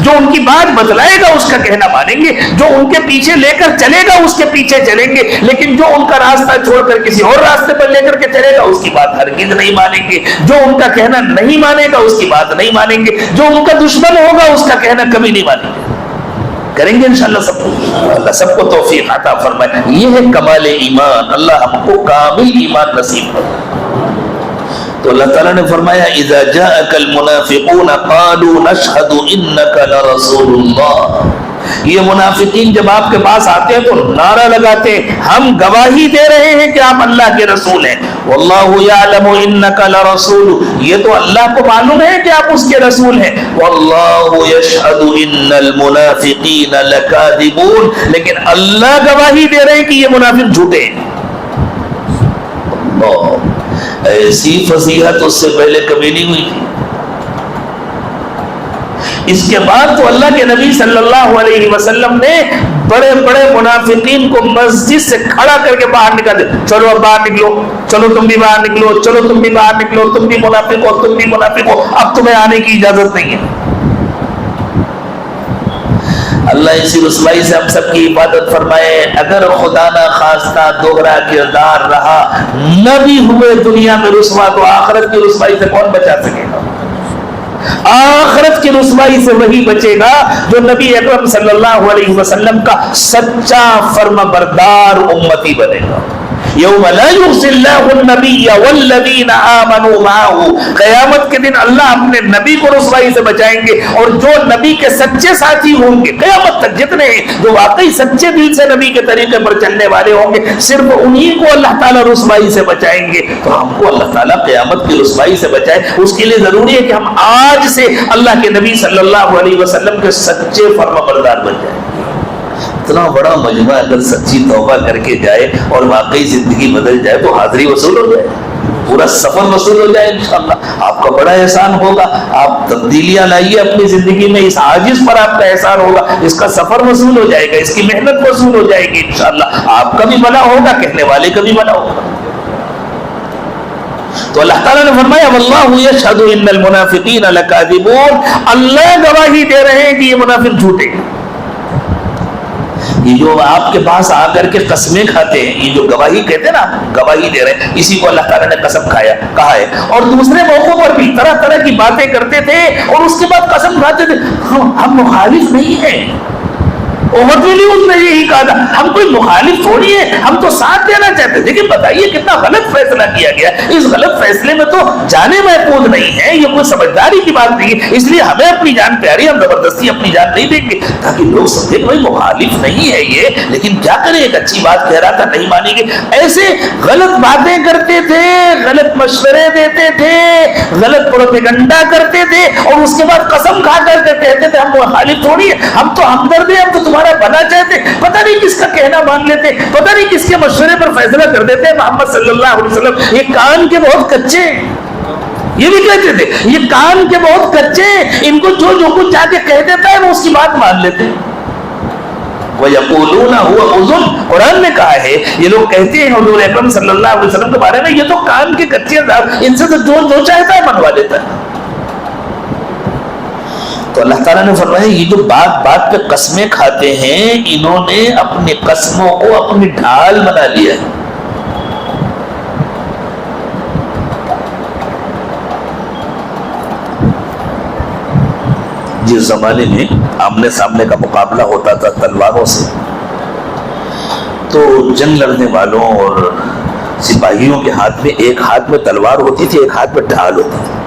جو ان کی بات بتلائے گا اس کا کہنا مانیں گے، جو ان کے پیچھے لے کر چلے گا اس کے پیچھے چلیں گے، لیکن جو ان کا راستہ چھوڑ کر کسی اور راستے پر لے کر کے چلے گا اس کی بات ہرگز نہیں مانیں گے، جو ان کا کہنا نہیں مانے گا اس کی بات نہیں مانیں گے، جو ان کا دشمن ہوگا اس کا کہنا کبھی نہیں مانیں گے۔ کریں گے انشاءاللہ سب کو، اللہ سب کو توفیق عطا فرمائے۔ یہ ہے کمال ایمان، اللہ ہم کو کامل ایمان نصیب فرمائے۔ تو اللہ تعالیٰ نے فرمایا اذا جاءك المنافقون قالوا نشهد انك لرسول اللہ، یہ منافقین جب آپ کے پاس آتے ہیں تو نعرہ لگاتے ہیں ہم گواہی دے رہے ہیں کہ آپ اللہ کے رسول ہیں، واللہ یعلم انك لرسول، یہ تو اللہ کو معلوم ہے کہ آپ اس کے رسول ہیں، واللہ یشہد ان المنافقین لکاذبون، لیکن اللہ گواہی دے رہے ہیں کہ یہ منافق جھوٹے ہیں۔ اللہ، ایسی فضیحت اس سے پہلے کبھی نہیں ہوئی تھی۔ اس کے بعد تو اللہ کے نبی صلی اللہ علیہ وسلم نے بڑے بڑے منافقین کو مسجد سے کھڑا کر کے باہر نکال دیا، چلو اب باہر نکلو، چلو تم بھی باہر نکلو، چلو تم بھی باہر نکلو، تم بھی منافق ہو، تم بھی منافق ہو، اب تمہیں آنے کی اجازت نہیں ہے۔ اللہ اسی رسوائی سے ہم سب کی عبادت فرمائے۔ اگر خدا نہ خواستہ دوہرا کردار رہا، نبی ہوئے دنیا میں رسوا، تو آخرت کی رسوائی سے کون بچا سکے گا؟ آخرت کی رسوائی سے وہی بچے گا جو نبی اکرم صلی اللہ علیہ وسلم کا سچا فرما بردار امتی بنے گا۔ یوم لا یخزی اللہ النبی والذین آمنوا معہ، قیامت کے دن اللہ اپنے نبی کو رسوائی سے بچائیں گے، اور جو نبی کے سچے ساتھی ہوں گے قیامت تک جتنے ہیں جو واقعی سچے دل سے نبی کے طریقے پر چلنے والے ہوں گے، صرف انہی کو اللہ تعالیٰ رسوائی سے بچائیں گے۔ تو ہم کو اللہ تعالیٰ قیامت کی رسوائی سے بچائے، اس کے لیے ضروری ہے کہ ہم آج سے اللہ کے نبی صلی اللہ علیہ وسلم کے سچے فرمانبردار بن جائیں۔ اتنا بڑا مجمع اگر سچی توبہ کر کے جائے اور واقعی زندگی بدل جائے تو حاضری وصول ہو جائے، پورا سفر وصول ہو جائے انشاءاللہ۔ آپ کا بڑا احسان ہوگا، آپ تبدیلیاں لائیے اپنی زندگی میں، اس عاجز پر آپ کا احسان ہوگا، اس کا سفر وصول ہو جائے گا، اس کی محنت وصول ہو جائے گی انشاءاللہ۔ آپ کا بھی بھلا ہوگا، کہنے والے کا بھی بھلا ہوگا۔ تو اللہ تعالیٰ نے فرمایا واللہ یشہد ان المنافقین لکاذبون، اللہ گواہی دے رہے ہیں کہ یہ منافق جھوٹے ہیں۔ یہ جو آپ کے پاس آ کر کے قسمیں کھاتے ہیں، یہ جو گواہی کہتے ہیں نا، گواہی دے رہے ہیں، اسی کو اللہ تعالیٰ نے قسم کہا ہے۔ اور دوسرے موقعوں پر بھی طرح طرح کی باتیں کرتے تھے اور اس کے بعد قسم کھاتے تھے ہم مخالف نہیں ہیں۔ عمر بن عبد نے یہی کہا تھا ہم کوئی مخالف تھوڑی ہے، ہم تو ساتھ دینا چاہتے تھے۔ لیکن بتائیے کتنا غلط فیصلہ کیا گیا، اس غلط فیصلے میں تو جانیں محفوظ نہیں ہے، یہ کوئی سمجھداری کی بات نہیں ہے، اس لیے ہمیں اپنی جان پیاری، ہم زبردستی اپنی جان نہیں دیں گے، تاکہ لوگ سمجھے کوئی مخالف نہیں ہے یہ، لیکن کیا کریں ایک اچھی بات کہہ رہا تھا نہیں مانیں گے۔ ایسے غلط باتیں کرتے تھے، غلط مشورے دیتے تھے، غلط پروپیگنڈا کرتے تھے، اور اس کے بعد قسم کھا کر کے کہتے تھے ہم مخالف تھوڑی ہے، ہم تو ہمدرد ہیں، ہم تو تمہارا بنا چاہتے، پتہ نہیں کس کا کہنا مان لیتے، پتہ نہیں کس کے مشورے پر فیصلہ کر دیتے۔ محمد صلی اللہ علیہ وسلم یہ کان کے بہت کچے، یہ بھی کہتے تھے یہ کان کے بہت کچے، ان کو جو کچھ جا کے کہہ دیتا ہے وہ اس کی بات مان لیتے۔ وَيَقُولُونَ هُوَ أُذُنٌ، قرآن نے کہا ہے یہ لوگ کہتے ہیں حضور اکرم صلی اللہ علیہ وسلم کے بارے میں یہ تو کان کے کچے ہیں، ان سے تو جو چاہتا ہے منوا لیتا ہے۔ تو اللہ تعالیٰ نے فرمایا یہ جو بات بات پہ قسمیں کھاتے ہیں، انہوں نے اپنی قسموں کو اپنی ڈھال بنا لیا ہے۔ جس زمانے میں آمنے سامنے کا مقابلہ ہوتا تھا تلواروں سے، تو جنگ لڑنے والوں اور سپاہیوں کے ہاتھ میں ایک ہاتھ میں تلوار ہوتی تھی، ایک ہاتھ میں ڈھال ہوتی تھی،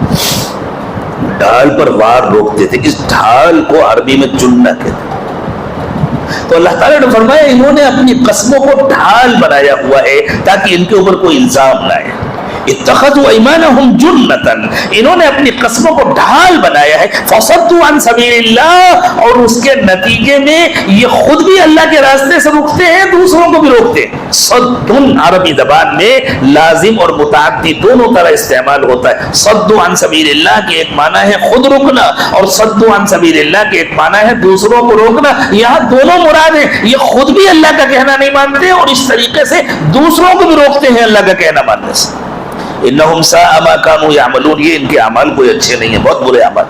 ڈھال پر وار روکتے تھے، اس ڈھال کو عربی میں چننا کہتے ہیں۔ تو اللہ تعالیٰ نے فرمایا انہوں نے اپنی قسموں کو ڈھال بنایا ہوا ہے تاکہ ان کے اوپر کوئی الزام نہ آئے۔ اتخذوا ایمانہم جنتا، انہوں نے اپنی قسموں کو ڈھال بنایا ہے، فصدوا عن سبیل اللہ، اور اس کے نتیجے میں یہ خود بھی اللہ کے راستے سے رکتے ہیں، دوسروں کو بھی روکتے ہیں۔ صدن عربی زبان میں لازم اور متعدی دونوں طرح استعمال ہوتا ہے۔ صدوا عن سبیل اللہ کے ایک معنی ہے خود رکنا، اور صدوا عن سبیل اللہ کے ایک معنی ہے دوسروں کو روکنا۔ یہاں دونوں مراد ہیں، یہ خود بھی اللہ کا کہنا نہیں مانتے اور اس طریقے سے دوسروں کو بھی روکتے ہیں اللہ کا کہنا ماننے سے۔ انہم ساء ما کانوا یعملون، یہ ان کے اعمال کوئی اچھے نہیں ہیں، بہت برے اعمال۔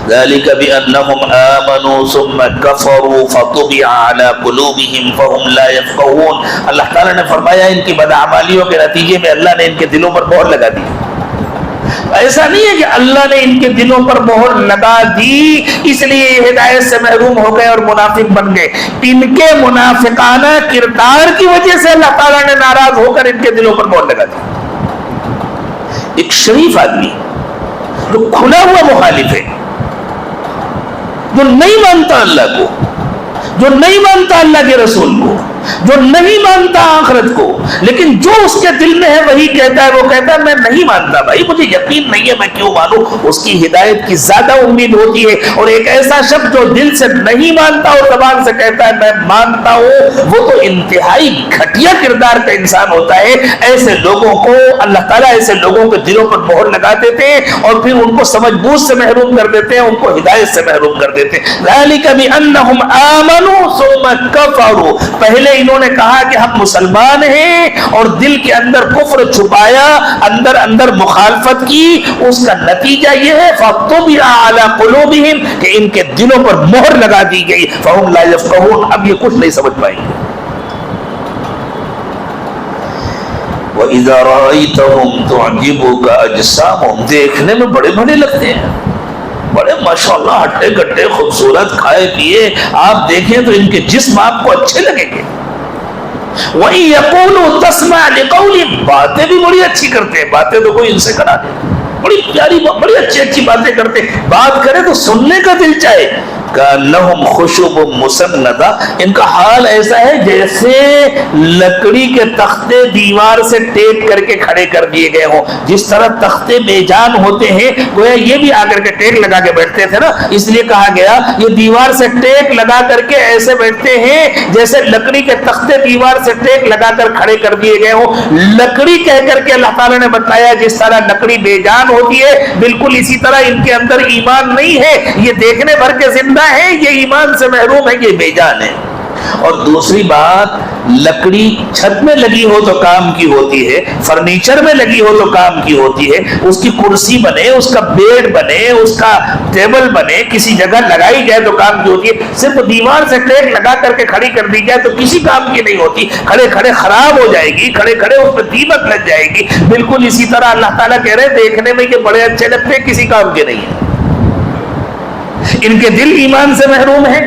ذالک بانہم آمنوا ثم کفروا فطبع علی قلوبہم فہم لا یفقہون، اللہ تعالیٰ نے فرمایا ان کی بدعمالیوں کے نتیجے میں اللہ نے ان کے دلوں پر مہر لگا دی۔ ایسا نہیں ہے کہ اللہ نے ان کے دلوں پر مہر لگا دی اس لیے یہ ہدایت سے محروم ہو گئے اور منافق بن گئے، ان کے منافقانہ کردار کی وجہ سے اللہ تعالیٰ نے ناراض ہو کر ان کے دلوں پر مہر لگا دی۔ ایک شریف آدمی جو کھلا ہوا مخالف ہے، جو نہیں مانتا اللہ کو، جو نہیں مانتا اللہ کے رسول کو، جو نہیں مانتا آخرت کو، لیکن جو اس کے دل میں ہے وہی کہتا ہے، وہ کہتا ہے میں نہیں مانتا بھائی، مجھے یقین نہیں ہے میں کیوں مانوں، اس کی ہدایت کی زیادہ امید ہوتی ہے۔ اور ایک ایسا شخص جو دل سے نہیں مانتا اور زبان سے کہتا ہے میں مانتا ہوں، وہ تو انتہائی گھٹیا کردار کا انسان ہوتا ہے۔ ایسے لوگوں کو اللہ تعالیٰ ایسے لوگوں کے دلوں پر مہر لگا دیتے ہیں اور پھر ان کو سمجھ بوجھ سے محروم کر دیتے ہیں، ان کو ہدایت سے محروم کر دیتے ہیں۔ ذالک بانہم آمنوا ثم کفروا، پہلے انہوں نے کہا کہ ہم مسلمان ہیں اور دل کے اندر کفر چھپایا، اندر اندر مخالفت کی، اس کا نتیجہ یہ ہے فطبع علی قلوبہم کہ ان کے دلوں پر مہر لگا دی گئی، فہم لا یفقہون، اب یہ کچھ نہیں سمجھ پائیں گے۔ وَإِذَا رَأَيْتَهُمْ تُعْجِبُكَ أَجْسَامُهُمْ، دیکھنے میں بڑے بڑے لگتے ہیں، بڑے ماشاءاللہ ہٹے گٹے خوبصورت، کھائے پیے، آپ دیکھیں تو ان کے جسم آپ کو اچھے لگیں گے۔ وَإِن يَقُولُوا تَسْمَعْ لِقَوْلِهِمْ، باتیں بھی بڑی اچھی کرتے ہیں، باتیں تو کوئی ان سے کرا دے، بڑی پیاری بڑی اچھی باتیں کرتے ہیں، بات کرے تو سننے کا دل چاہے. کَأَنَّهُمْ خُشُبٌ مُّسَنَّدَةٌ، ان کا حال ایسا ہے جیسے لکڑی کے تختے دیوار سے ٹیک کر کے کھڑے کر دیے گئے ہوں. جس طرح تختے بے جان ہوتے ہیں، گویا یہ بھی آ کر کے ٹیک لگا کے بیٹھتے تھے نا، اس لیے کہا گیا یہ دیوار سے ٹیک لگا کر کے ایسے بیٹھتے ہیں جیسے لکڑی کے تختے دیوار سے ٹیک لگا کر کھڑے کر دیے گئے ہوں. لکڑی کہہ کر کے اللہ تعالیٰ نے بتایا جس طرح لکڑی بے جان ہوتی ہے، بالکل اسی طرح ان کے اندر ایمان نہیں ہے. یہ دیکھنے بھر کے زندہ ہے، یہ ایمان سے محروم ہے، یہ بے جان ہے. اور دوسری بات، لکڑی چھت میں لگی ہو تو کام کی ہوتی ہے، فرنیچر میں لگی ہو تو کام کی ہوتی ہے. اس کی کرسی بنے، اس کا بیڈ بنے، اس کا ٹیبل بنے، کسی جگہ لگائی جائے تو کام کی ہوتی ہے. صرف دیوار سے ٹیک لگا کر کے کھڑی کر دی جائے تو کسی کام کی نہیں ہوتی، کھڑے کھڑے خراب ہو جائے گی، کھڑے کھڑے اس پہ دیمک لگ جائے گی. بالکل اسی طرح اللہ تعالیٰ کہہ رہے دیکھنے میں یہ بڑے اچھے لگتے ہیں، کسی کام کے نہیں ہیں. ان کے دل ایمان سے محروم ہیں،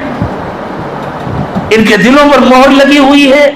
ان کے دلوں پر مہر لگی ہوئی ہے.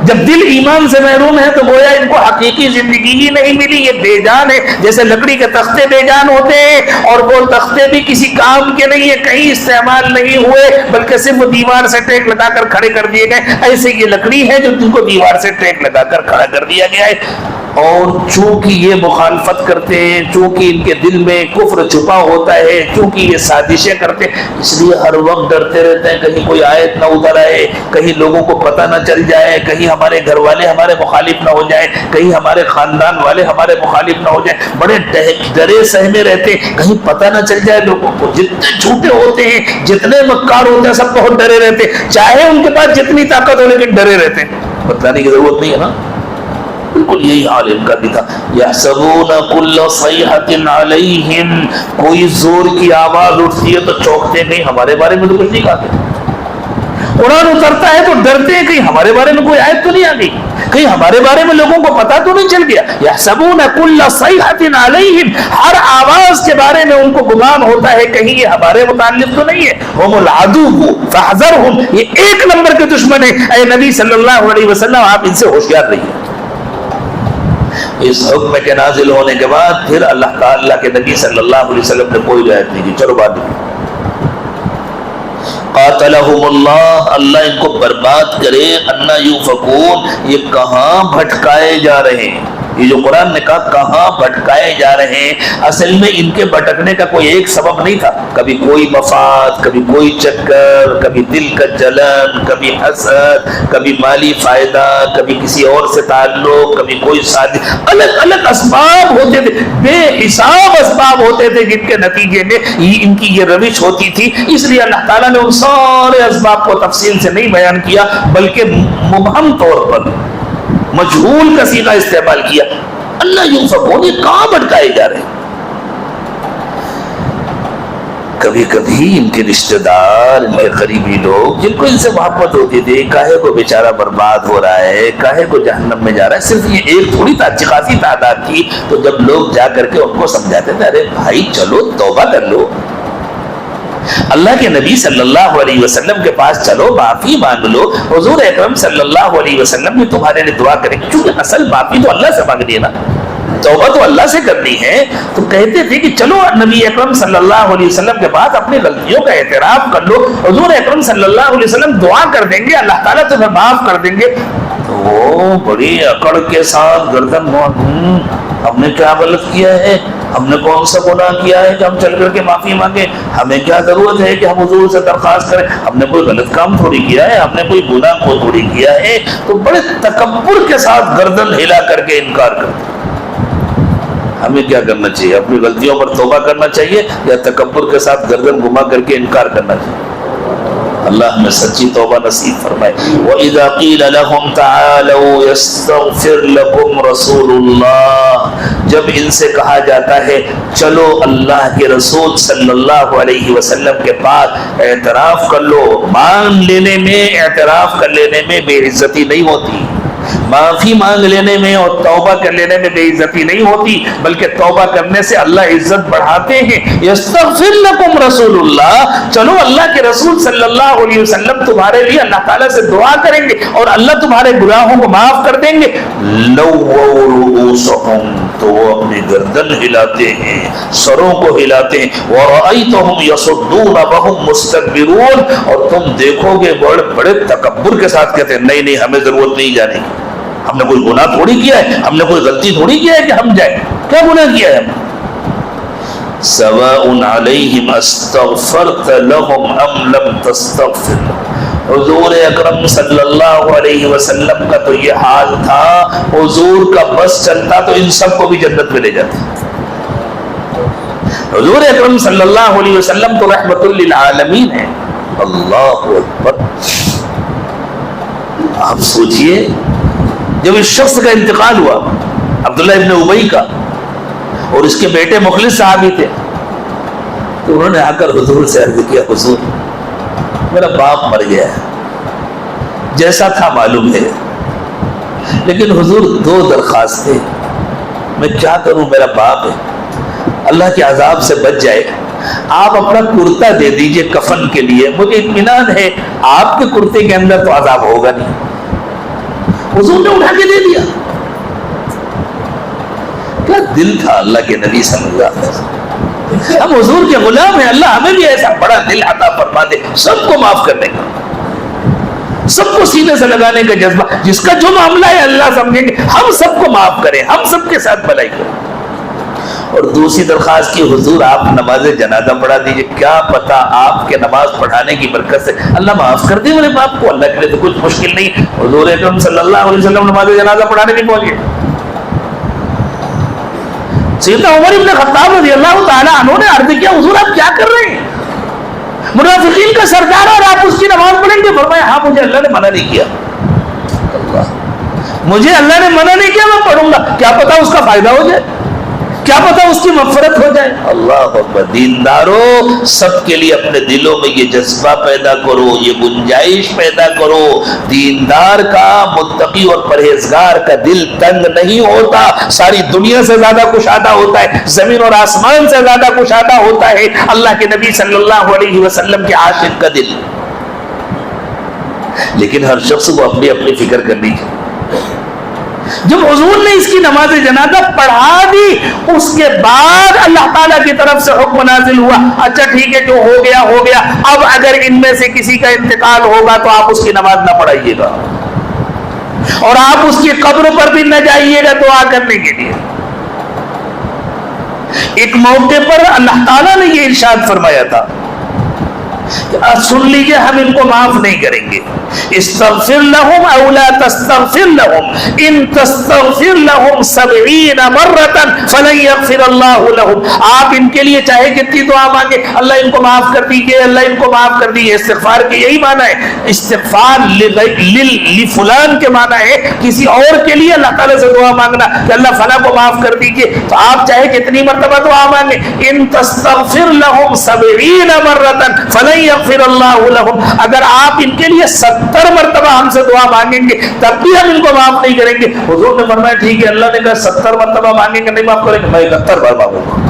جب دل ایمان سے محروم ہے تو گویا ان کو حقیقی زندگی ہی نہیں ملی، یہ بے جان ہے. جیسے لکڑی کے تختے بے جان ہوتے ہیں اور وہ تختے بھی کسی کام کے نہیں ہے، کہیں استعمال نہیں ہوئے بلکہ صرف دیوار سے ٹیک لگا کر کھڑے کر دیے گئے، ایسے یہ لکڑی ہے جو جن کو دیوار سے ٹیک لگا کر کھڑا کر دیا گیا ہے. اور چونکہ یہ مخالفت کرتے ہیں، چونکہ ان کے دل میں کفر چھپا ہوتا ہے، چونکہ یہ سازشیں کرتے ہیں، اس لیے ہر وقت ڈرتے رہتے ہیں کہیں کوئی آیت نہ اتر آئے، کہیں لوگوں کو پتہ نہ چل جائے، کہیں ہمارے گھر والے ہمارے مخالف نہ ہو جائیں، کہیں ہمارے خاندان والے ہمارے مخالف نہ ہو جائیں. بڑے ڈرے سہمے رہتے ہیں کہیں پتہ نہ چل جائے لوگوں کو. جتنے جھوٹے ہوتے ہیں، جتنے مکار ہوتے ہیں، سب بہت ڈرے رہتے ہیں، چاہے ان کے پاس جتنی طاقت ہو لیکن ڈرے رہتے ہیں. بتلانے کی ضرورت نہیں ہے نا، بالکل یہی حال ان کا بھی تھا. یحسبون کل صیحۃ علیہم، کوئی زور کی آواز اٹھتی ہے تو چونکتے نہیں، ہمارے بارے میں تو کچھ نہیں کہا. قرآن اترتا ہے تو ڈرتے ہیں کہیں ہمارے بارے میں کوئی آیت تو نہیں آ گئی، کہیں ہمارے بارے میں لوگوں کو پتہ تو نہیں چل گیا. یحسبون کل صیحۃ علیہم، ہر آواز کے بارے میں ان کو گمان ہوتا ہے کہیں یہ ہمارے متعلق تو نہیں ہے. ہم العدو فاحذرہم، یہ ایک نمبر کے دشمن ہیں. اے نبی صلی اللہ علیہ وسلم آپ ان سے ہوشیار رہیے. اس حکم کے نازل ہونے کے بعد پھر اللہ تعالیٰ کے نبی صلی اللہ علیہ وسلم نے کوئی رعایت نہیں کی. چلو بات قاتلہم اللہ، اللہ ان کو برباد کرے. انا یوفکون، یہ کہاں بھٹکائے جا رہے ہیں. یہ جو قرآن نے کہا کہاں بھٹکائے جا رہے ہیں، اصل میں ان کے بھٹکنے کا کوئی ایک سبب نہیں تھا. کبھی کوئی مفاد، کبھی کوئی چکر، کبھی دل کا جلن، کبھی حسد، کبھی مالی فائدہ، کبھی کسی اور سے تعلق، کبھی کوئی سازش. الگ الگ اسباب ہوتے تھے، بے حساب اسباب ہوتے تھے جن کے نتیجے میں ان کی یہ روش ہوتی تھی. اس لیے اللہ تعالیٰ نے ان سارے اسباب کو تفصیل سے نہیں بیان کیا بلکہ مبہم طور پر مجہول کا صیغہ استعمال کیا. اللہ یوفکون، یہ کہاں بھٹکائے جا رہے ہیں. کبھی کبھی ان کے رشتہ دار، ان کے قریبی لوگ جن کو ان سے محبت ہوتی تھی، کاہے کو بیچارہ برباد ہو رہا ہے، کاہے کو جہنم میں جا رہا ہے. صرف یہ ایک تھوڑی اچھی خاصی تعداد تھی. تو جب لوگ جا کر کے ان کو سمجھاتے تھے ارے بھائی چلو توبہ کر لو، اللہ کے نبی صلی اللہ علیہ وسلم کے پاس چلو، معافی مانگ لو، حضور اکرم صلی اللہ علیہ وسلم بھی تمہارے لیے دعا کریں. کیونکہ اصل معافی تو اللہ سے مانگنی ہے نا، توبہ تو اللہ سے کرنی ہے. تو کہتے تھے کہ چلو نبی اکرم صلی اللہ علیہ وسلم کے بعد اپنی غلطیوں کا اعتراف کر لو، حضور اکرم صلی اللہ علیہ وسلم دعا کر دیں گے، اللہ تعالیٰ تمہیں معاف کر دیں گے. تو وہ بڑی اکڑ کے ساتھ گردن ہم نے کیا غلط کیا ہے، ہم نے کون سا گناہ کیا ہے کہ ہم چل کر کے معافی مانگیں، ہمیں کیا ضرورت ہے کہ ہم حضور سے درخواست کریں، ہم نے کوئی غلط کام تھوڑی کیا ہے، ہم نے کوئی گناہ کو تھوڑی کیا ہے. تو بڑے تکبر کے ساتھ گردن ہلا کر کے انکار کرتے. ہمیں کیا کرنا چاہیے، اپنی غلطیوں پر توبہ کرنا چاہیے یا تکبر کے ساتھ گردن گھما کر کے انکار کرنا چاہیے. اللہ ہمیں سچی توبہ نصیب فرمائے. وَإِذَا قِيلَ لَهُمْ تَعَالَوْا يَسْتَغْفِرْ لَكُمْ رَسُولُ اللَّهِ، جب ان سے کہا جاتا ہے چلو اللہ کے رسول صلی اللہ علیہ وسلم کے پاس اعتراف کر لو. مان لینے میں، اعتراف کر لینے میں بے عزتی نہیں ہوتی. معافی مانگ لینے میں اور توبہ کر لینے میں بے عزتی نہیں ہوتی، بلکہ توبہ کرنے سے اللہ عزت بڑھاتے ہیں۔ یستغفر لکم رسول اللہ، چلو اللہ کے رسول صلی اللہ علیہ وسلم تمہارے لیے اللہ تعالیٰ سے دعا کریں گے اور اللہ تمہارے گناہوں کو معاف کر دیں گے۔ لووا رؤوسہم، تو وہ اپنی گردن ہلاتے ہیں، سروں کو ہلاتے ہیں۔ ورأیتہم یصدون وہم مستکبرون، اور تم دیکھو گے بڑے بڑے تکبر کے ساتھ کہتے ہیں نہیں نہیں ہمیں ضرورت نہیں جانے کی، ہم نے کوئی گناہ تھوڑی کیا ہے، ہم نے کوئی غلطی تھوڑی کیا ہے کہ ہم جائیں، کیا گناہ کیا ہے ہم؟ سواء علیہم استغفرت لہم ام لم تستغفر لہم، حضور اکرم صلی اللہ علیہ وسلم کا تو یہ حال تھا، حضور کا بس چلتا تو ان سب کو بھی جنت میں لے جاتا۔ حضور اکرم صلی اللہ علیہ وسلم تو رحمت للعالمین ہے۔ اللہ اکبر، آپ سوچئے جب اس شخص کا انتقال ہوا، عبداللہ ابن ابی کا، اور اس کے بیٹے مخلص صحابی تھے، تو انہوں نے آ کر حضور سے عرض کیا حضور میرا باپ مر گیا ہے، جیسا تھا معلوم ہے، لیکن حضور دو درخواستیں، میں کیا کروں، میرا باپ ہے اللہ کے عذاب سے بچ جائے، آپ اپنا کرتا دے دیجئے کفن کے لیے، مجھے اطمینان ہے آپ کے کرتے کے اندر تو عذاب ہوگا نہیں۔ حضور نے اٹھا کے دے دیا۔ کیا دل تھا اللہ کے نبی صلی اللہ علیہ وسلم، ہم حضور کے غلام ہیں، اللہ ہمیں بھی ایسا بڑا دل عطا فرما دے، سب کو معاف کرنے کا، سب کو سینے سے لگانے کا جذبہ، جس کا جو معاملہ ہے اللہ سمجھیں گے، ہم سب کو معاف کریں، ہم سب کے ساتھ بھلائی کریں۔ اور دوسری درخواست کی حضور آپ نماز جنازہ پڑھا دیجئے، کیا پتا آپ کے نماز پڑھانے کی برکت سے اللہ معاف کر دے میرے باپ کو، اللہ کے لیے تو کچھ مشکل نہیں۔ حضور اکرم صلی اللہ علیہ وسلم نماز جنازہ پڑھانے نہیں پہنچے۔ سیدنا عمر ابن خطاب رضی اللہ تعالیٰ عنہ نے عرض کیا حضور آپ کیا کر رہے ہیں، منافقین کا سردار اور آپ اس کی نماز پڑھیں گے؟ فرمایا ہاں مجھے اللہ نے منع نہیں کیا، مجھے اللہ نے منع نہیں کیا، میں پڑھوں گا، کیا پتا اس کا فائدہ ہو جائے، کیا پتا اس کی مغفرت ہو جائے۔ اللہ اکبر، دینداروں سب کے لیے اپنے دلوں میں یہ جذبہ پیدا کرو، یہ گنجائش پیدا کرو، دیندار کا، متقی اور پرہیزگار کا دل تنگ نہیں ہوتا، ساری دنیا سے زیادہ کشادہ ہوتا ہے، زمین اور آسمان سے زیادہ کشادہ ہوتا ہے اللہ کے نبی صلی اللہ علیہ وسلم کے عاشق کا دل۔ لیکن ہر شخص کو اپنی اپنی فکر کرنی چاہیے۔ جب حضور نے اس کی نماز جنازہ پڑھا دی، اس کے بعد اللہ تعالیٰ کی طرف سے حکم نازل ہوا، اچھا ٹھیک ہے جو ہو گیا ہو گیا، اب اگر ان میں سے کسی کا انتقال ہوگا تو آپ اس کی نماز نہ پڑھائیے گا، اور آپ اس کی قبر پر بھی نہ جائیے گا دعا کرنے کے لیے۔ ایک موقع پر اللہ تعالیٰ نے یہ ارشاد فرمایا تھا، سن لیجئے ہم ان کو معاف نہیں کریں گے، استغفر لهم او لا تستغفر لهم ان تستغفر لهم 70 مرة فلن يغفر الله لهم، آپ ان کے لیے چاہے کتنی دعا مانگے، اللہ ان کو معاف کر دیجئے، اللہ ان کو معاف کر دیجئے۔ استغفار کے یہی معنی ہے، استغفار لفلان کے معنی ہے کسی اور کے لیے اللہ تعالیٰ سے دعا مانگنا کہ اللہ فلاں کو معاف کر دیجئے، تو آپ چاہے کتنی مرتبہ دعا مانگے، ان تستغفر لهم 70 مرة فلن یغفر اللہ لہم، اگر آپ ان کے لیے 70 مرتبہ ہم سے دعا مانگیں گے تب بھی ہم ان کو معاف نہیں کریں گے۔ حضور نے فرمایا ٹھیک ہے، اللہ نے کہا 70 مرتبہ مانگیں گے نہیں معاف کریں گے، میں 71 بار مانگوں گا۔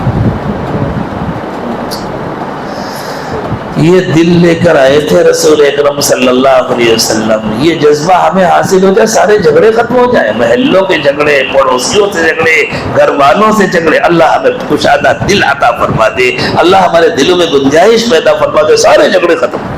یہ دل لے کر آئے تھے رسول اکرم صلی اللہ علیہ وسلم، یہ جذبہ ہمیں حاصل ہو جائے، سارے جھگڑے ختم ہو جائیں، محلوں کے جھگڑے، پڑوسیوں سے جھگڑے، گھر والوں سے جھگڑے، اللہ ہمیں کشادہ دل عطا فرما دے، اللہ ہمارے دلوں میں گنجائش پیدا فرما دے، سارے جھگڑے ختم۔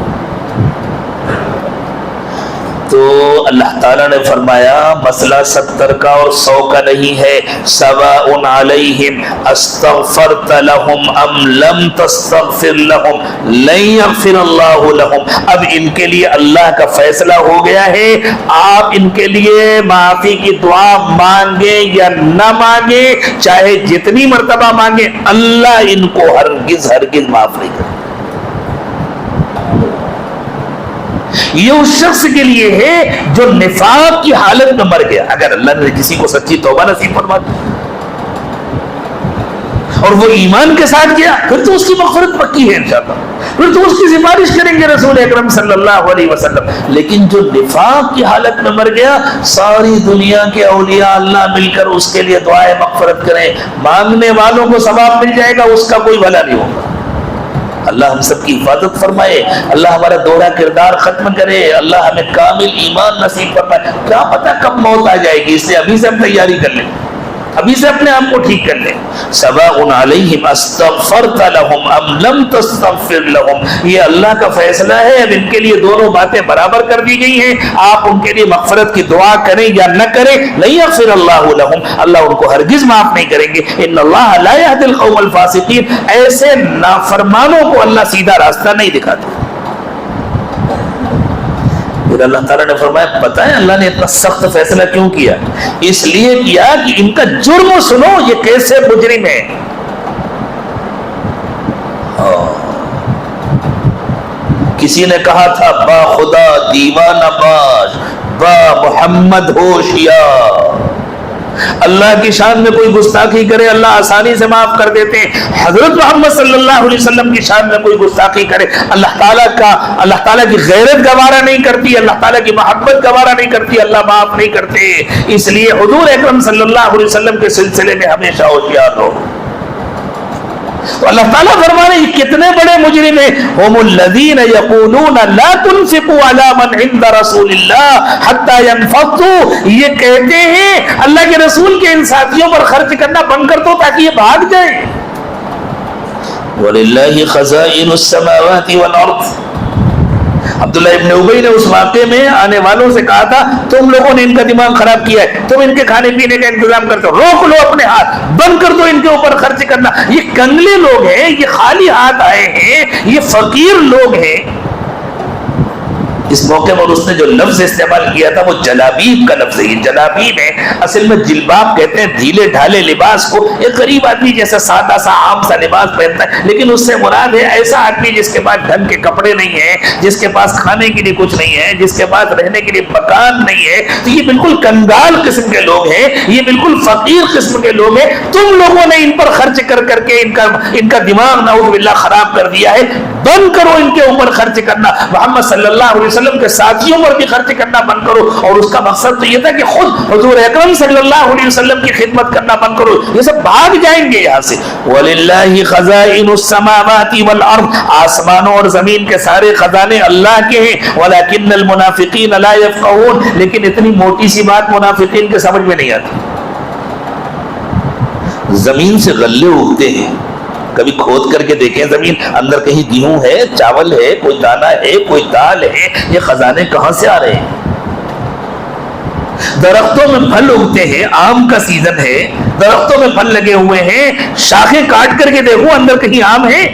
تو اللہ تعالیٰ نے فرمایا مسئلہ 70 کا اور 100 کا نہیں ہے، سواء علیہم استغفرت لہم ام لم تستغفر لہم لن یغفر اللہ لہم، اب ان کے لیے اللہ کا فیصلہ ہو گیا ہے، آپ ان کے لیے معافی کی دعا مانگے یا نہ مانگے، چاہے جتنی مرتبہ مانگے، اللہ ان کو ہرگز ہرگز معاف نہیں کرے۔ یہ اس شخص کے لیے ہے جو نفاق کی حالت میں مر گیا، اگر اللہ نے کسی کو سچی توبہ نصیب فرما دی، اور وہ ایمان کے ساتھ کیا پھر تو اس کی مغفرت پکی ہے انشاءاللہ، پھر تو اس کی سفارش کریں گے رسول اکرم صلی اللہ علیہ وسلم۔ لیکن جو نفاق کی حالت میں مر گیا، ساری دنیا کے اولیاء اللہ مل کر اس کے لیے دعائے مغفرت کریں، مانگنے والوں کو ثواب مل جائے گا، اس کا کوئی بھلا نہیں ہوگا۔ اللہ ہم سب کی حفاظت فرمائے، اللہ ہمارا دوہرا کردار ختم کرے، اللہ ہمیں کامل ایمان نصیب فرمائے۔ کیا پتہ کب موت آ جائے گی، اس لیے ابھی سے ہم تیاری کر لیں، ابھی سے اپنے آپ کو ٹھیک کر لیں۔ سواء علیہم استغفرت لہم ام لم تستغفر لہم، یہ اللہ کا فیصلہ ہے، اب ان کے لیے دونوں باتیں برابر کر دی گئی ہیں، آپ ان کے لیے مغفرت کی دعا کریں یا نہ کریں، لا یغفر اللہ لہم، اللہ ان کو ہرگز معاف نہیں کریں گے۔ ان اللہ لا یہدی القوم الفاسقین، ایسے نافرمانوں کو اللہ سیدھا راستہ نہیں دکھاتا۔ پھر اللہ تعالیٰ نے فرمایا پتہ ہے اللہ نے اتنا سخت فیصلہ کیوں کیا؟ اس لیے کیا کہ ان کا جرم سنو، یہ کیسے مجرم ہے۔ کسی نے کہا تھا با خدا دیوانہ باش، با محمد ہوشیار، اللہ کی شان میں کوئی گستاخی کرے اللہ آسانی سے معاف کر دیتے ہیں، حضرت محمد صلی اللہ علیہ وسلم کی شان میں کوئی گستاخی کرے اللہ تعالیٰ کی غیرت گوارا نہیں کرتی، اللہ تعالیٰ کی محبت گوارا نہیں کرتی، اللہ معاف نہیں کرتے۔ اس لیے حضور اکرم صلی اللہ علیہ وسلم کے سلسلے میں ہمیشہ ہوشیار رہو۔ تو اللہ تعالیٰ فرما رہے ہیں کتنے بڑے مجرم ہیں، هم الذین یقولون لا تنفقوا علی من عند رسول اللہ حتی ينفضوا، یہ کہتے ہیں اللہ کے رسول کے ان ساتھیوں پر خرچ کرنا بند کر دو تاکہ یہ بھاگ جائیں۔ وَلِلَّهِ خَزَائِنُ السَّمَاوَاتِ وَالْأَرْضِ، عبداللہ ابن ابی نے اس واقعے میں آنے والوں سے کہا تھا تم لوگوں نے ان کا دماغ خراب کیا ہے، تم ان کے کھانے پینے کا انتظام کرتے ہو، روک لو اپنے ہاتھ، بند کر دو ان کے اوپر خرچ کرنا، یہ کنگلے لوگ ہیں، یہ خالی ہاتھ آئے ہیں، یہ فقیر لوگ ہیں۔ اس موقع پر اس نے جو لفظ استعمال کیا تھا وہ جلابیب کا لفظ ہے۔ یہ جلابیب ہے، اصل میں جلباب کہتے ہیں ڈھیلے ڈھالے لباس کو، ایک غریب آدمی جیسا سادہ سا عام سا لباس پہنتا ہے، لیکن اس سے مراد ہے ایسا آدمی جس کے پاس ڈھنگ کے کپڑے نہیں ہیں، جس کے پاس کھانے کے لیے کچھ نہیں ہے، جس کے پاس رہنے کے لیے مکان نہیں ہے، تو یہ بالکل کنگال قسم کے لوگ ہیں، یہ بالکل فقیر قسم کے لوگ ہیں۔ تم لوگوں نے ان پر خرچ کر کر کے ان کا دماغ نعوذ باللہ خراب کر دیا ہے، بند کرو ان کے اوپر خرچ کرنا، محمد صلی اللہ علیہ وسلم کے ساتھیوں پر بھی خرچ کرنا بند کرو۔ اور اس کا مقصد تو یہ تھا کہ خود حضور اکرم صلی اللہ علیہ وسلم کی خدمت کرنا بند کرو، یہ سب بھاگ جائیں گے یہاں سے۔ وَلِلَّهِ خَزَائِنُ السَّمَاوَاتِ وَالْأَرْضِ، آسمانوں اور زمین کے سارے خزانے اللہ کے ہیں، وَلَكِنَّ الْمُنَافِقِينَ لَا يَفْقَهُونَ، لیکن اتنی موٹی سی بات منافقین کے سمجھ میں نہیں آتی۔ زمین سے غلے اگتے ہیں، کبھی کھود کر کے دیکھیں زمین، اندر کہیں گیہوں ہے، چاول ہے، کوئی دانہ ہے، کوئی دال ہے، یہ خزانے کہاں سے آ رہے ہیں؟ درختوں میں پھل اگتے ہیں، آم کا سیزن ہے، درختوں میں پھل لگے ہوئے ہیں، شاخیں کاٹ کر کے دیکھو اندر کہیں آم ہے،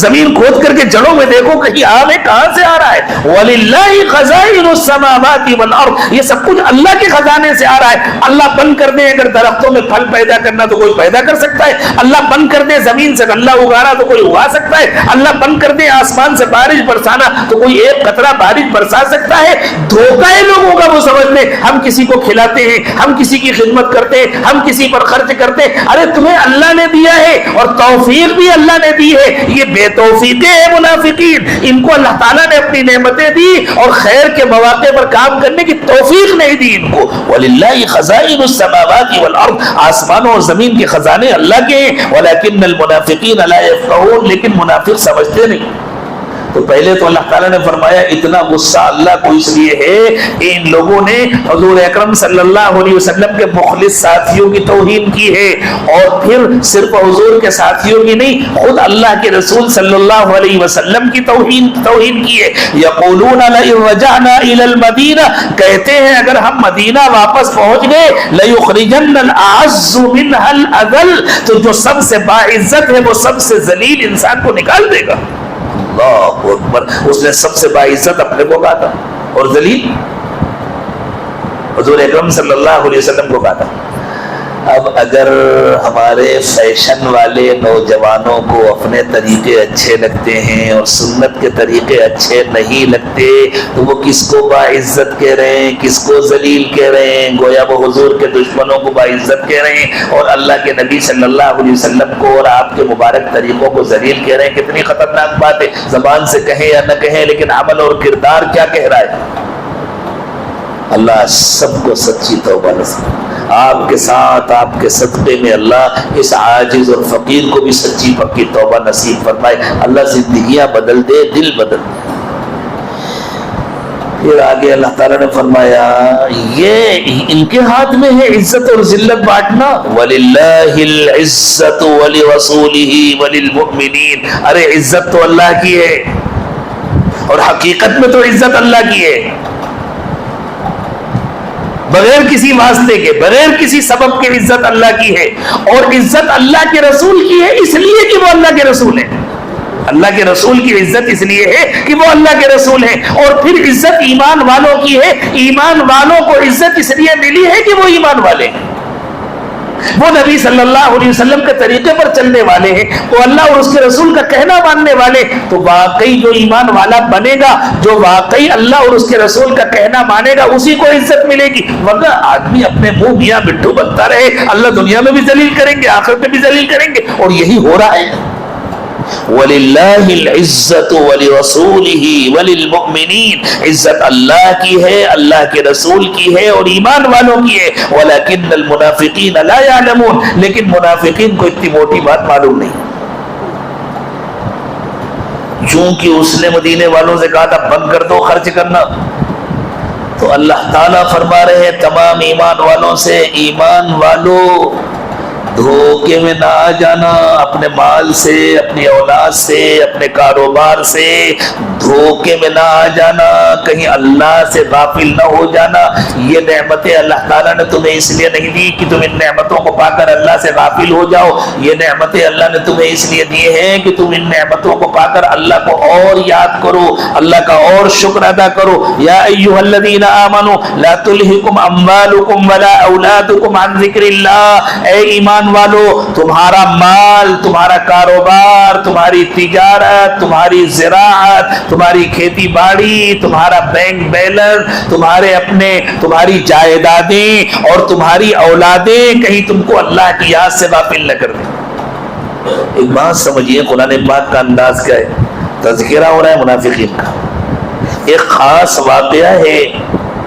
زمین کھود کر کے جڑوں میں دیکھو کہیں آم ہے، کہاں سے آ رہا ہے؟ وَلِلَّهِ خَزَائِنُ السَّمَاوَاتِ وَالْأَرْضِ، یہ سب کچھ اللہ کے خزانے سے آ رہا ہے۔ اللہ بند کر دے اگر درختوں میں پھل پیدا کرنا تو کوئی پیدا کر سکتا ہے، اللہ بند کر دے زمین سے غلہ اگانا تو کوئی اگا سکتا ہے، اللہ بند کر دے آسمان سے بارش برسانا تو کوئی ایک قطرہ بارش برسا سکتا ہے۔ دھوکہ ہے لوگوں کا وہ سمجھتے ہم کسی کو کھلاتے ہیں، ہم کسی کی خدمت کرتے ہیں، ہم کسی پر خرچ کرتے ہیں، ارے تمہیں اللہ نے دیا ہے اور توفیق بھی اللہ نے دی ہے، یہ بے توفیقے ہیں منافقین، ان کو اللہ تعالیٰ نے اپنی نعمتیں دی اور خیر کے مواقع پر کام کرنے کی توفیق نہیں دی ان کو۔ وَلِلَّهِ خَزَائِنُ السَّمَاوَاتِ وَالْأَرْضِ، آسمانوں اور زمین کے خزانے اللہ کے ہیں، وَلَكِنَّ الْمُنَافِقِينَ لَا يَفْقَهُونَ، لیکن منافق سمجھتے نہیں۔ تو پہلے تو اللہ تعالیٰ نے فرمایا اتنا غصہ اللہ کو اس لیے ہے کہ ان لوگوں نے حضور اکرم صلی اللہ علیہ وسلم کے مخلص ساتھیوں کی توہین کی ہے، اور پھر صرف حضور کے ساتھیوں کی نہیں، خود اللہ کے رسول صلی اللہ علیہ وسلم کی توہین کی ہے۔ یقولون لئن رجعنا الی المدینہ، کہتے ہیں اگر ہم مدینہ واپس پہنچ گئے، لیخرجن الاعز منها الاذل، تو جو سب سے باعزت ہے وہ سب سے ذلیل انسان کو نکال دے گا۔ اللہ اکبر، اس نے سب سے باعزت اپنے کو کہا تھا اور ذلیل حضور اکرم صلی اللہ علیہ وسلم کو کہا تھا۔ اب اگر ہمارے فیشن والے نوجوانوں کو اپنے طریقے اچھے لگتے ہیں اور سنت کے طریقے اچھے نہیں لگتے تو وہ کس کو باعزت کہہ رہے ہیں, کس کو ذلیل کہہ رہے ہیں؟ گویا وہ حضور کے دشمنوں کو باعزت کہہ رہے ہیں اور اللہ کے نبی صلی اللہ علیہ وسلم کو اور آپ کے مبارک طریقوں کو ذلیل کہہ رہے ہیں. کتنی خطرناک بات ہے. زبان سے کہیں یا نہ کہیں لیکن عمل اور کردار کیا کہہ رہا ہے؟ اللہ سب کو سچی توبہ نصیب. آپ کے ساتھ آپ کے صدقے میں اللہ اس عاجز اور فقیر کو بھی سچی پکی توبہ نصیب فرمائے. اللہ زندگیاں بدل دے, دل بدل دے. پھر آگے اللہ تعالیٰ نے فرمایا یہ ان کے ہاتھ میں ہے عزت اور ذلت بانٹنا. وَلِلَّهِ الْعِزَّةُ وَلِرَسُولِهِ وَلِلْمُؤْمِنِينَ. ارے عزت تو اللہ کی ہے اور حقیقت میں تو عزت اللہ کی ہے, بغیر کسی واسطے کے, بغیر کسی سبب کے عزت اللہ کی ہے. اور عزت اللہ کے رسول کی ہے اس لیے کہ وہ اللہ کے رسول ہیں. اللہ کے رسول کی عزت اس لیے ہے کہ وہ اللہ کے رسول ہیں. اور پھر عزت ایمان والوں کی ہے. ایمان والوں کو عزت اس لیے ملی ہے کہ وہ ایمان والے ہیں, وہ نبی صلی اللہ علیہ وسلم کے طریقے پر چلنے والے ہیں, وہ اللہ اور اس کے رسول کا کہنا ماننے والے. تو واقعی جو ایمان والا بنے گا, جو واقعی اللہ اور اس کے رسول کا کہنا مانے گا, اسی کو عزت ملے گی. ورنہ آدمی اپنے منہ میاں بٹھو بنتا رہے, اللہ دنیا میں بھی ذلیل کریں گے, آخرت میں بھی ذلیل کریں گے. اور یہی ہو رہا ہے. وَلِلَّهِ الْعِزَّةُ وَلِرَسُولِهِ وَلِلْمُؤْمِنِينَ. عزت اللہ کی ہے, اللہ کے رسول کی ہے اور ایمان والوں کی ہے. وَلَكِنَّ الْمُنَافِقِينَ لَا يَعْلَمُونَ. لیکن منافقین کو اتنی موٹی بات معلوم نہیں. چونکہ اس نے مدینے والوں سے کہا تھا بند کر دو خرچ کرنا, تو اللہ تعالیٰ فرما رہے ہیں تمام ایمان والوں سے, ایمان والوں دھوکے میں نہ آ جانا. اپنے مال سے, اپنی اولاد سے, اپنے کاروبار سے دھوکے میں نہ آ جانا, کہیں اللہ سے غافل نہ ہو جانا. یہ نعمتیں اللہ تعالیٰ نے تمہیں اس لیے نہیں دی کہ تم ان نعمتوں کو پا کر اللہ سے غافل ہو جاؤ. یہ نعمتیں اللہ نے تمہیں اس لیے دی ہیں کہ تم ان نعمتوں کو پا کر اللہ کو اور یاد کرو, اللہ کا اور شکر ادا کرو. یا ایھا الذین آمنوا لا تلہکم اموالکم ولا اولادکم عن ذکر اللہ. اے ایمان والو, تمہارا مال, تمہارا کاروبار, تمہاری تجارت, تمہاری زراعت, تمہاری کھیتی باڑی, تمہارا بینک بیلنس, تمہاری جائیدادیں اور تمہاری اولادیں کہیں تم کو اللہ کی یاد سے غافل نہ کر دیں. ایک بات سمجھیے, قرآن پاک کا انداز کیا ہے؟ تذکرہ ہو رہا ہے منافقین کا. ایک خاص واقعہ ہے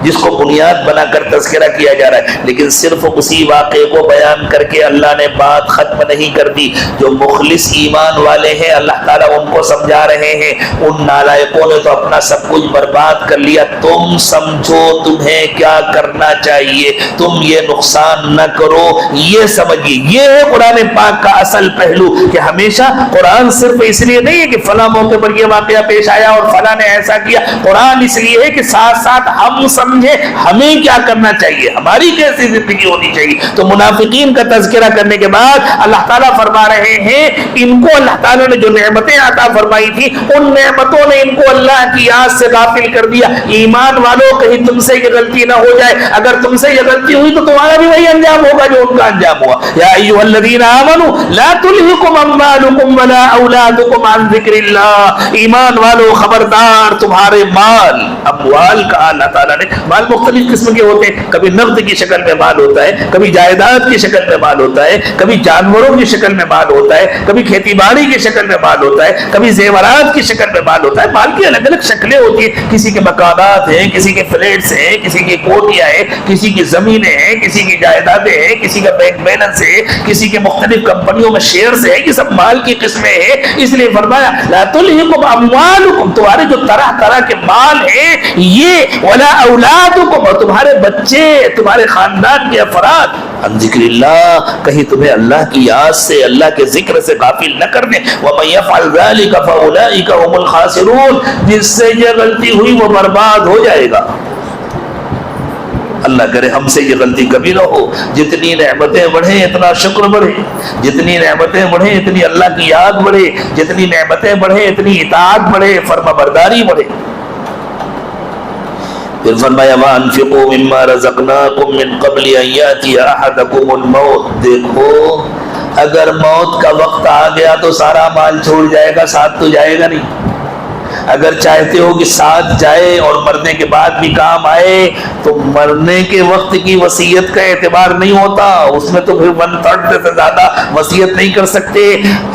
جس کو بنیاد بنا کر تذکرہ کیا جا رہا ہے, لیکن صرف اسی واقعے کو بیان کر کے اللہ نے بات ختم نہیں کر دی. جو مخلص ایمان والے ہیں اللہ تعالیٰ ان کو سمجھا رہے ہیں. ان نالائقوں نے تو اپنا سب کچھ برباد کر لیا, تم سمجھو تمہیں کیا کرنا چاہیے, تم یہ نقصان نہ کرو, یہ سمجھیے. یہ ہے قرآن پاک کا اصل پہلو کہ ہمیشہ قرآن صرف اس لیے نہیں ہے کہ فلاں موقع پر یہ واقعہ پیش آیا اور فلاں نے ایسا کیا. قرآن اس لیے ہے کہ ساتھ ساتھ ہم ہمیں کیا کرنا چاہیے, ہماری کیسی زندگی ہونی چاہیے. تو منافقین کا تذکرہ کرنے کے بعد اللہ تعالیٰ فرما رہے ہیں ان کو اللہ تعالیٰ نے جو نعمتیں عطا فرمائی تھی ان نعمتوں نے ان کو اللہ کی یاد سے غافل کر دیا. ایمان والوں کہیں تم سے یہ غلطی نہ ہو جائے, اگر تم سے یہ غلطی ہوئی تو تمہارا بھی وہی انجام ہوگا جو ان کا انجام ہوا. یا ایھا الذین آمنوا لا تلہکم اموالکم ولا اولادکم عن ذکر اللہ. ایمان والو خبردار, تمہارے مال, اموال کا اللہ تعالیٰ نے, مال مختلف قسم کے ہوتے ہیں, کبھی نقد کی شکل میں مال ہوتا ہے, کبھی جائیداد کی شکل میں مال ہوتا ہے, کبھی جانوروں کی شکل میں مال ہوتا ہے, کبھی کھیتی باڑی کی شکل میں مال ہوتا ہے, کبھی زیورات کی شکل میں مال ہوتا ہے. مال کی الگ الگ شکلیں ہوتی ہیں, کسی کے مکانات ہیں, کسی کے فلیٹس ہیں, کسی کی کوٹیاں ہیں, کسی کی زمینیں ہیں, کسی کی جائیدادیں ہیں, کسی کا بینک بیلنس ہے, کسی کے مختلف کمپنیوں میں شیئرز ہیں. یہ سب مال کی قسمیں ہیں. اس لیے فرمایا لا تلہکم اموالکم, تمہارے جو طرح طرح کے مال ہیں یہ, ولا اولادکم, اور تمہارے بچے, تمہارے خاندان کے افراد, عن ذکر اللہ, کہیں تمہیں اللہ کی یاد سے, اللہ کے ذکر سے غافل نہ کر دیں. وَمَن يَفْعَلْ ذَلِكَ فَأُولَٰئِكَ هُمُ الْخَاسِرُونَ. جس سے یہ غلطی ہوئی وہ برباد ہو جائے گا. اللہ کرے ہم سے یہ غلطی کبھی نہ ہو. جتنی نعمتیں بڑھیں اتنا شکر بڑھے, جتنی نعمتیں بڑھیں اتنی اللہ کی یاد بڑھے, جتنی نعمتیں بڑھیں اتنی اطاعت بڑھے, فرما برداری بڑھے. پھر فرمایا وَأَنفِقُوا مِمَّا رَزَقْنَاكُم مِّن قَبْلِ أَن يَأْتِيَ أَحَدَكُمُ الْمَوْتُ. دیکھو اگر موت کا وقت آ گیا تو سارا مال چھوڑ جائے گا، ساتھ تو جائے گا نہیں. اگر چاہتے ہو کہ ساتھ جائے اور مرنے کے بعد بھی کام آئے تو مرنے کے وقت کی وصیت کا اعتبار نہیں ہوتا، اس میں تو پھر 1/3 سے زیادہ وصیت نہیں کر سکتے.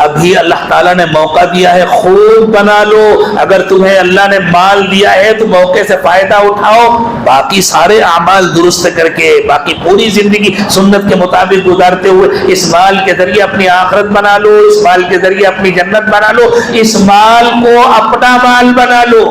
ابھی اللہ تعالیٰ نے موقع دیا ہے، خوب بنا لو. اگر تمہیں اللہ نے مال دیا ہے تو موقع سے فائدہ اٹھاؤ، باقی سارے اعمال درست کر کے باقی پوری زندگی سنت کے مطابق گزارتے ہوئے اس مال کے ذریعے اپنی آخرت بنا لو، اس مال کے ذریعے اپنی جنت بنا لو. اس مال کو اپنا مال بنا لو.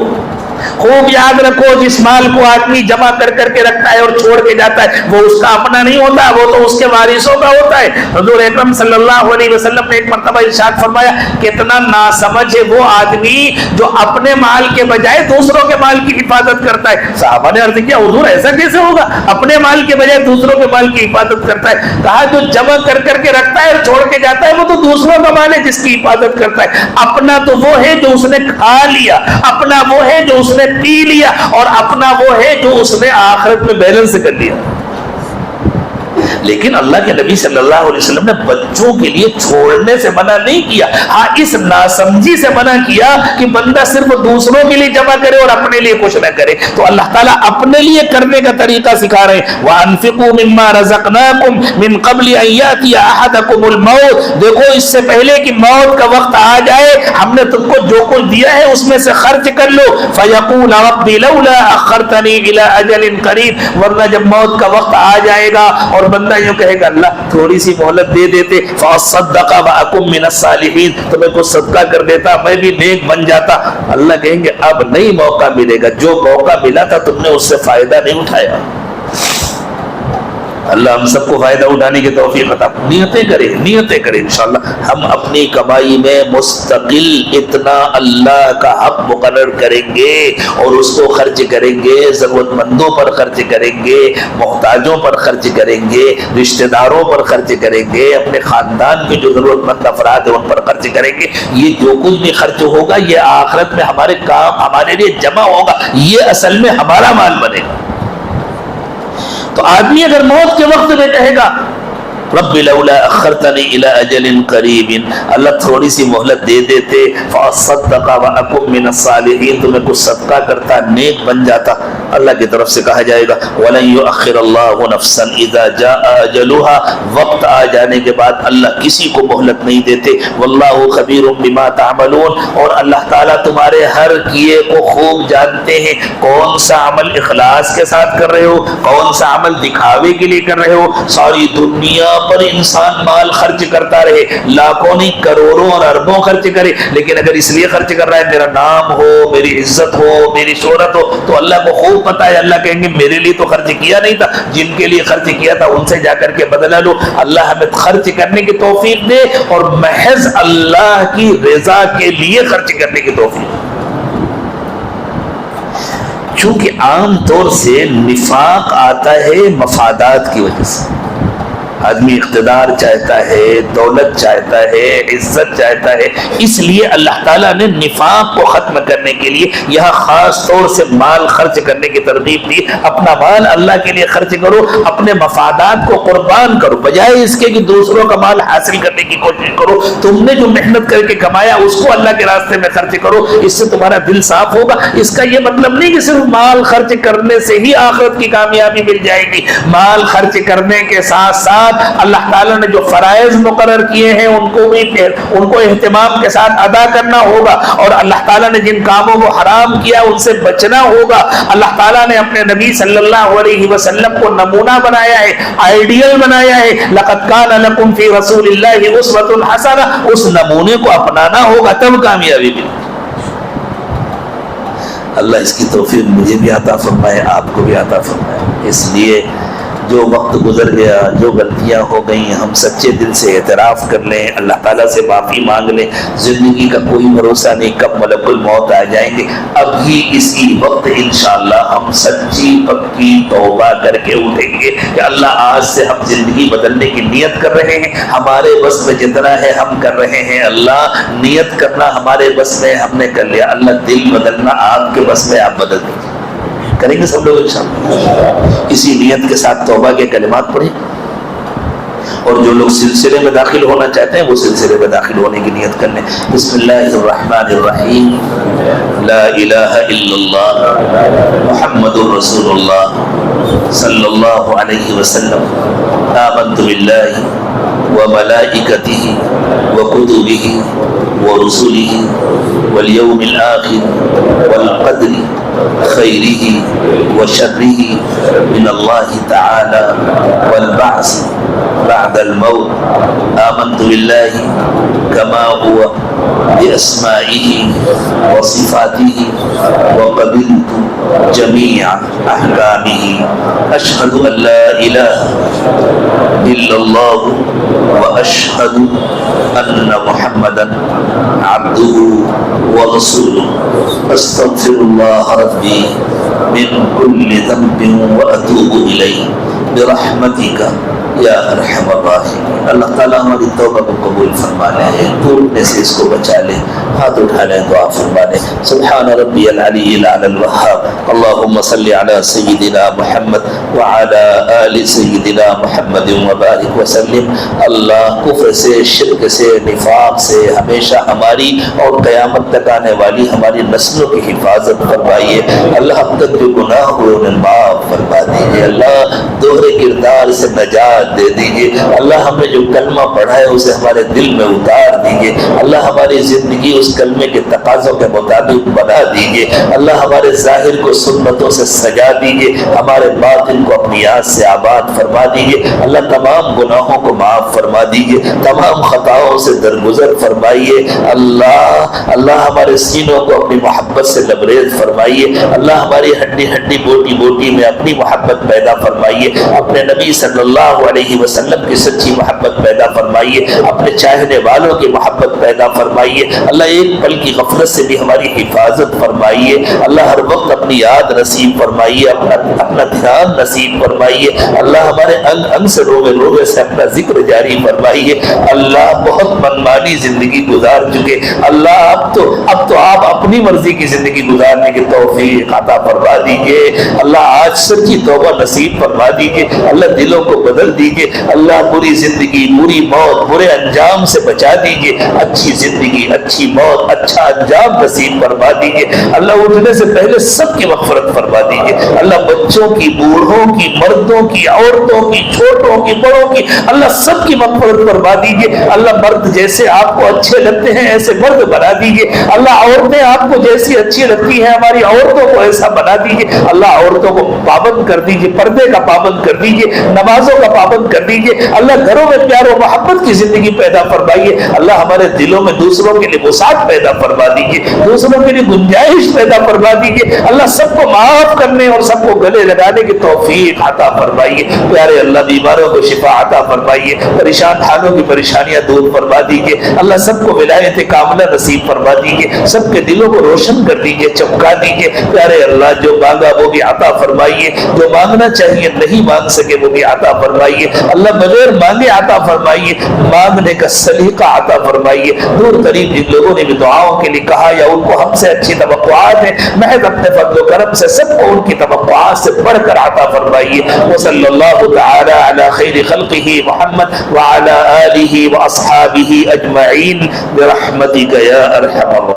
خوب یاد رکھو، جس مال کو آدمی جمع کر کر کے رکھتا ہے اور چھوڑ کے جاتا ہے وہ اس کا اپنا نہیں ہوتا، وہ تو اس کے وارثوں کا ہوتا ہے. حضور اکرم صلی اللہ علیہ وسلم نے ایک مرتبہ ارشاد فرمایا کتنا ناسمجھ ہے وہ آدمی جو اپنے مال کے بجائے دوسروں کے مال کی حفاظت کرتا ہے. صحابہ نے عرض کیا حضور ایسا کیسے ہوگا، اپنے مال کے بجائے دوسروں کے مال کی حفاظت کرتا ہے. کہا جو جمع کر کر کے رکھتا ہے اور چھوڑ کے جاتا ہے وہ تو دوسروں کا مال ہے جس کی حفاظت کرتا ہے. اپنا تو وہ ہے جو اس نے کھا لیا، اپنا وہ ہے جو اس نے پی لیا، اور اپنا وہ ہے جو اس نے آخرت میں بیلنس کر لیا. لیکن اللہ کے نبی صلی اللہ علیہ وسلم نے بچوں کے لیے چھوڑنے سے منع نہیں کیا، ہاں اس ناسمجھی سے منع کیا کہ بندہ صرف دوسروں کے لیے جمع کرے اور اپنے لیے کچھ نہ کرے. تو اللہ تعالیٰ اپنے لیے کرنے کا طریقہ سکھا رہے ہیں. وَأَنفِقُوا مِمَّا رَزَقْنَاكُم مِّن قَبْلِ أَن يَأْتِيَ أَحَدَكُمُ الْمَوْتُ. دیکھو اس سے پہلے کہ موت کا وقت آ جائے ہم نے تم کو جو کچھ دیا ہے اس میں سے خرچ کر لو. فَيَقُولَ رَبِّ لَوْلَا أَخَّرْتَنِي إِلَىٰ أَجَلٍ قَرِيبٍ. ورنہ جب موت کا وقت آ جائے گا اور بندہ یوں کہے گا اللہ تھوڑی سی مہلت دے دیتے فَأَصَّدَّقَ وَأَكُن مِّنَ الصَّالِحِينَ، تو میں کچھ صدقہ کر دیتا، میں بھی نیک بن جاتا. اللہ کہیں گے اب نہیں موقع ملے گا، جو موقع ملا تھا تم نے اس سے فائدہ نہیں اٹھایا. اللہ ہم سب کو فائدہ اٹھانے کی توفیق عطا. نیتیں کریں انشاءاللہ ہم اپنی کمائی میں مستقل اتنا اللہ کا حق مقرر کریں گے اور اس کو خرچ کریں گے، ضرورت مندوں پر خرچ کریں گے، محتاجوں پر خرچ کریں گے، رشتہ داروں پر خرچ کریں گے، اپنے خاندان کے جو ضرورت مند افراد ہیں ان پر خرچ کریں گے. یہ جو کچھ بھی خرچ ہوگا یہ آخرت میں ہمارے کام ہمارے لیے جمع ہوگا، یہ اصل میں ہمارا مال بنے گا. تو آدمی اگر موت کے وقت میں کہے گا رب لولا اخرتنی الی اجل قریب، اللہ تھوڑی سی مہلت دے دیتے فاصدق واکن من الصالحین، تو میں کچھ صدقہ کرتا نیک بن جاتا. اللہ کی طرف سے کہا جائے گا ولن یؤخر اللہ نفسا اذا جاء اجلها، وقت آ جانے کے بعد اللہ کسی کو مہلت نہیں دیتے. واللہ خبیر بما تعملون، اور اللہ تعالیٰ تمہارے ہر کیے کو خوب جانتے ہیں. کون سا عمل اخلاص کے ساتھ کر رہے ہو، کون سا عمل دکھاوے کے لیے کر رہے ہو. ساری دنیا پر انسان مال خرچ کرتا رہے، لاکھوں نہیں کروڑوں اور اربوں خرچ کرے، لیکن اگر اس لیے خرچ کر رہا ہے میرا نام ہو، میری عزت ہو، میری شہرت ہو، تو اللہ کو خوب پتا ہے. اللہ کہیں گے میرے لیے تو خرچ کیا نہیں تھا، جن کے لیے خرچ کیا تھا ان سے جا کر کے بدلا لو. اللہ ہمیں خرچ کرنے کی توفیق دے اور محض اللہ کی رضا کے لیے خرچ کرنے کی توفیق. چونکہ عام طور سے نفاق آتا ہے مفادات کی وجہ سے. آدمی اقتدار چاہتا ہے، دولت چاہتا ہے، عزت چاہتا ہے، اس لیے اللہ تعالیٰ نے نفاق کو ختم کرنے کے لیے یہاں خاص طور سے مال خرچ کرنے کی ترغیب دی. اپنا مال اللہ کے لیے خرچ کرو، اپنے مفادات کو قربان کرو، بجائے اس کے کہ دوسروں کا مال حاصل کرنے کی کوشش کرو. تم نے جو محنت کر کے کمایا اس کو اللہ کے راستے میں خرچ کرو، اس سے تمہارا دل صاف ہوگا. اس کا یہ مطلب نہیں کہ صرف مال خرچ کرنے سے ہی آخرت کی کامیابی مل جائے گی. مال خرچ کرنے کے ساتھ ساتھ اللہ تعالیٰ نے جو فرائض مقرر کیے ہیں ان کو اہتمام کے ساتھ ادا کرنا ہوگا، اور اللہ تعالیٰ نے جن کاموں کو حرام کیا ان سے بچنا ہوگا. اللہ تعالیٰ نے اپنے نبی صلی اللہ علیہ وسلم کو نمونہ بنایا ہے، آئیڈیل بنایا ہے. لقد کان لکم فی رسول اللہ اسوۃ حسنہ، اس نمونے کو اپنانا ہوگا تب کامیابی ملے. اللہ اس کی توفیق مجھے بھی عطا فرمائے، آپ کو بھی عطا فرمائے. اس لیے جو وقت گزر گیا، جو غلطیاں ہو گئیں، ہم سچے دل سے اعتراف کر لیں، اللہ تعالیٰ سے معافی مانگ لیں. زندگی کا کوئی بھروسہ نہیں کب ملک الموت آ جائیں گے. ابھی اسی وقت انشاءاللہ ہم سچی پکی توبہ کر کے اٹھیں گے کہ اللہ آج سے ہم زندگی بدلنے کی نیت کر رہے ہیں. ہمارے بس میں جتنا ہے ہم کر رہے ہیں. اللہ نیت کرنا ہمارے بس میں ہم نے کر لیا، اللہ دل بدلنا آپ کے بس میں، آپ بدل دیجیے. کریں گے سب لوگ انشاءاللہ. اسی نیت کے ساتھ توبہ کے کلمات پڑھیں، اور جو لوگ سلسلے میں داخل ہونا چاہتے ہیں وہ سلسلے میں داخل ہونے کی نیت کر لیں. بسم اللہ الرحمن الرحیم. لا الہ الا اللہ محمد رسول اللہ صلی اللہ علیہ وسلم. آمنت باللہ وملائکتہ وکتبہ ورسلہ والیوم الآخر والقدر خیرہ وشرہ من اللہ تعالی والبعث بعد الموت. آمنت باللہ كما هو بأسمائه وصفاته وقبلت جميع أحكامه. أشهد أن لا إله إلا الله وأشهد أن محمدا عبده ورسوله. أستغفر الله ربي من كل ذنب وأتوب إليه برحمتك یا ارحم الراحمین. اللہ تعالیٰ ہماری توبہ کو قبول فرما لے، ٹوٹنے سے اس کو بچا لے. ہاتھ اٹھا لیں، دعا فرما لیں. سبحان ربی العلی الاعلی الوہاب. اللہم صلی علی سیدنا محمد وعلی آل سیدنا محمد وبارک وسلم. اللہ کفر سے، شرک سے، نفاق سے ہمیشہ ہماری اور قیامت تک آنے والی ہماری نسلوں کی حفاظت فرمائیے. اللہ اب تک جو گناہ ہوئے انہیں معاف فرما دیجیے. اللہ دوہرے کردار سے نجات دے دیجیے. اللہ ہم نے جو کلمہ پڑھا ہے اسے ہمارے دل میں اتار دیجیے. اللہ ہماری زندگی اس کلمے کے تقاضوں کے مطابق بنا دیجیے. اللہ ہمارے ظاہر کو سنتوں سے سجا دیجیے، ہمارے باطن کو اپنی یاد سے آباد فرما دیجیے. اللہ تمام گناہوں کو معاف فرما دیجیے، تمام خطاؤں سے درگزر فرمائیے. اللہ ہمارے سینوں کو اپنی محبت سے لبریز فرمائیے. اللہ ہماری ہڈی ہڈی بوٹی بوٹی میں اپنی محبت پیدا فرمائیے. اپنے نبی صلی اللہ علیہ وسلم کی سچی محبت پیدا فرمائیے، اپنے چاہنے والوں کی محبت پیدا فرمائیے. اللہ ایک پل کی غفلت سے بھی ہماری حفاظت فرمائیے. اللہ ہر وقت اپنی یاد نصیب فرمائیے، اپنا دھیان نصیب فرمائیے. اللہ ہمارے انگ انگ سے روغے روغے سے اپنا ذکر جاری فرمائیے. اللہ بہت منمانی زندگی گزار چکے، اللہ اب تو آپ اپنی مرضی کی زندگی گزارنے کی توفیق عطا فرما دیجیے. اللہ آج سچی توبہ نصیب فرما دیجیے. اللہ دلوں کو بدل دیجیے. اللہ بری زندگی، بری موت، برے انجام سے بچا دیجیے. اچھی زندگی، اچھی موت، اچھا انجام نصیب فرما دیجیے. اللہ اٹھنے سے پہلے سب کی مغفرت فرما دیجیے. اللہ بچوں کی، بوڑھوں کی، مردوں کی، عورتوں کی، چھوٹوں کی، بڑوں کی، اللہ سب کی مغفرت فرما دیجیے. اللہ مرد جیسے آپ کو اچھے لگتے ہیں ایسے مرد بنا دیجیے. اللہ عورتیں آپ کو جیسی اچھی لگتی ہیں ہماری عورتوں کو ایسا بنا دیجیے. اللہ عورتوں کو پابند کر دیجیے، پردے کا پابند کر دیجیے، نمازوں کا پابند کر دیجیے. اللہ گھروں میں پیار و محبت کی زندگی پیدا فرمائیے. اللہ ہمارے دلوں میں دوسروں کے لیے وسعت پیدا فرما دیجیے، دوسروں کے لیے گنجائش پیدا فرما دیجیے. اللہ سب کو معاف کرنے اور سب کو گلے لگانے کی توفیق عطا فرمائیے. پیارے اللہ بیماروں کو شفا عطا فرمائیے، پریشان حالوں کی پریشانیاں دور فرما دیجیے. اللہ سب کو ولایت کاملہ نصیب فرما دیجیے، سب کے دلوں کو روشن کر دیجیے، چمکا دیجیے. پیارے اللہ جو مانگا وہ بھی عطا فرمائیے، جو مانگنا چاہیے نہیں مانگ سکے وہ بھی عطا فرمائیے. اللہ بغیر مانگے عطا فرمائیے، مانگنے کا سلیقہ عطا فرمائیے. دور قریب جن لوگوں نے بھی دعاؤں کے لیے کہا یا ان کو ہم سے اچھی توقعات ہیں، محض اپنے فضل و کرم سے سب کو ان کی توقعات سے بڑھ کر عطا فرمائیے. وصلی اللہ تعالی علی خیر خلقہ محمد وعلی آلہ واصحابہ اجمعین برحمتک یا ارحم الراحمین.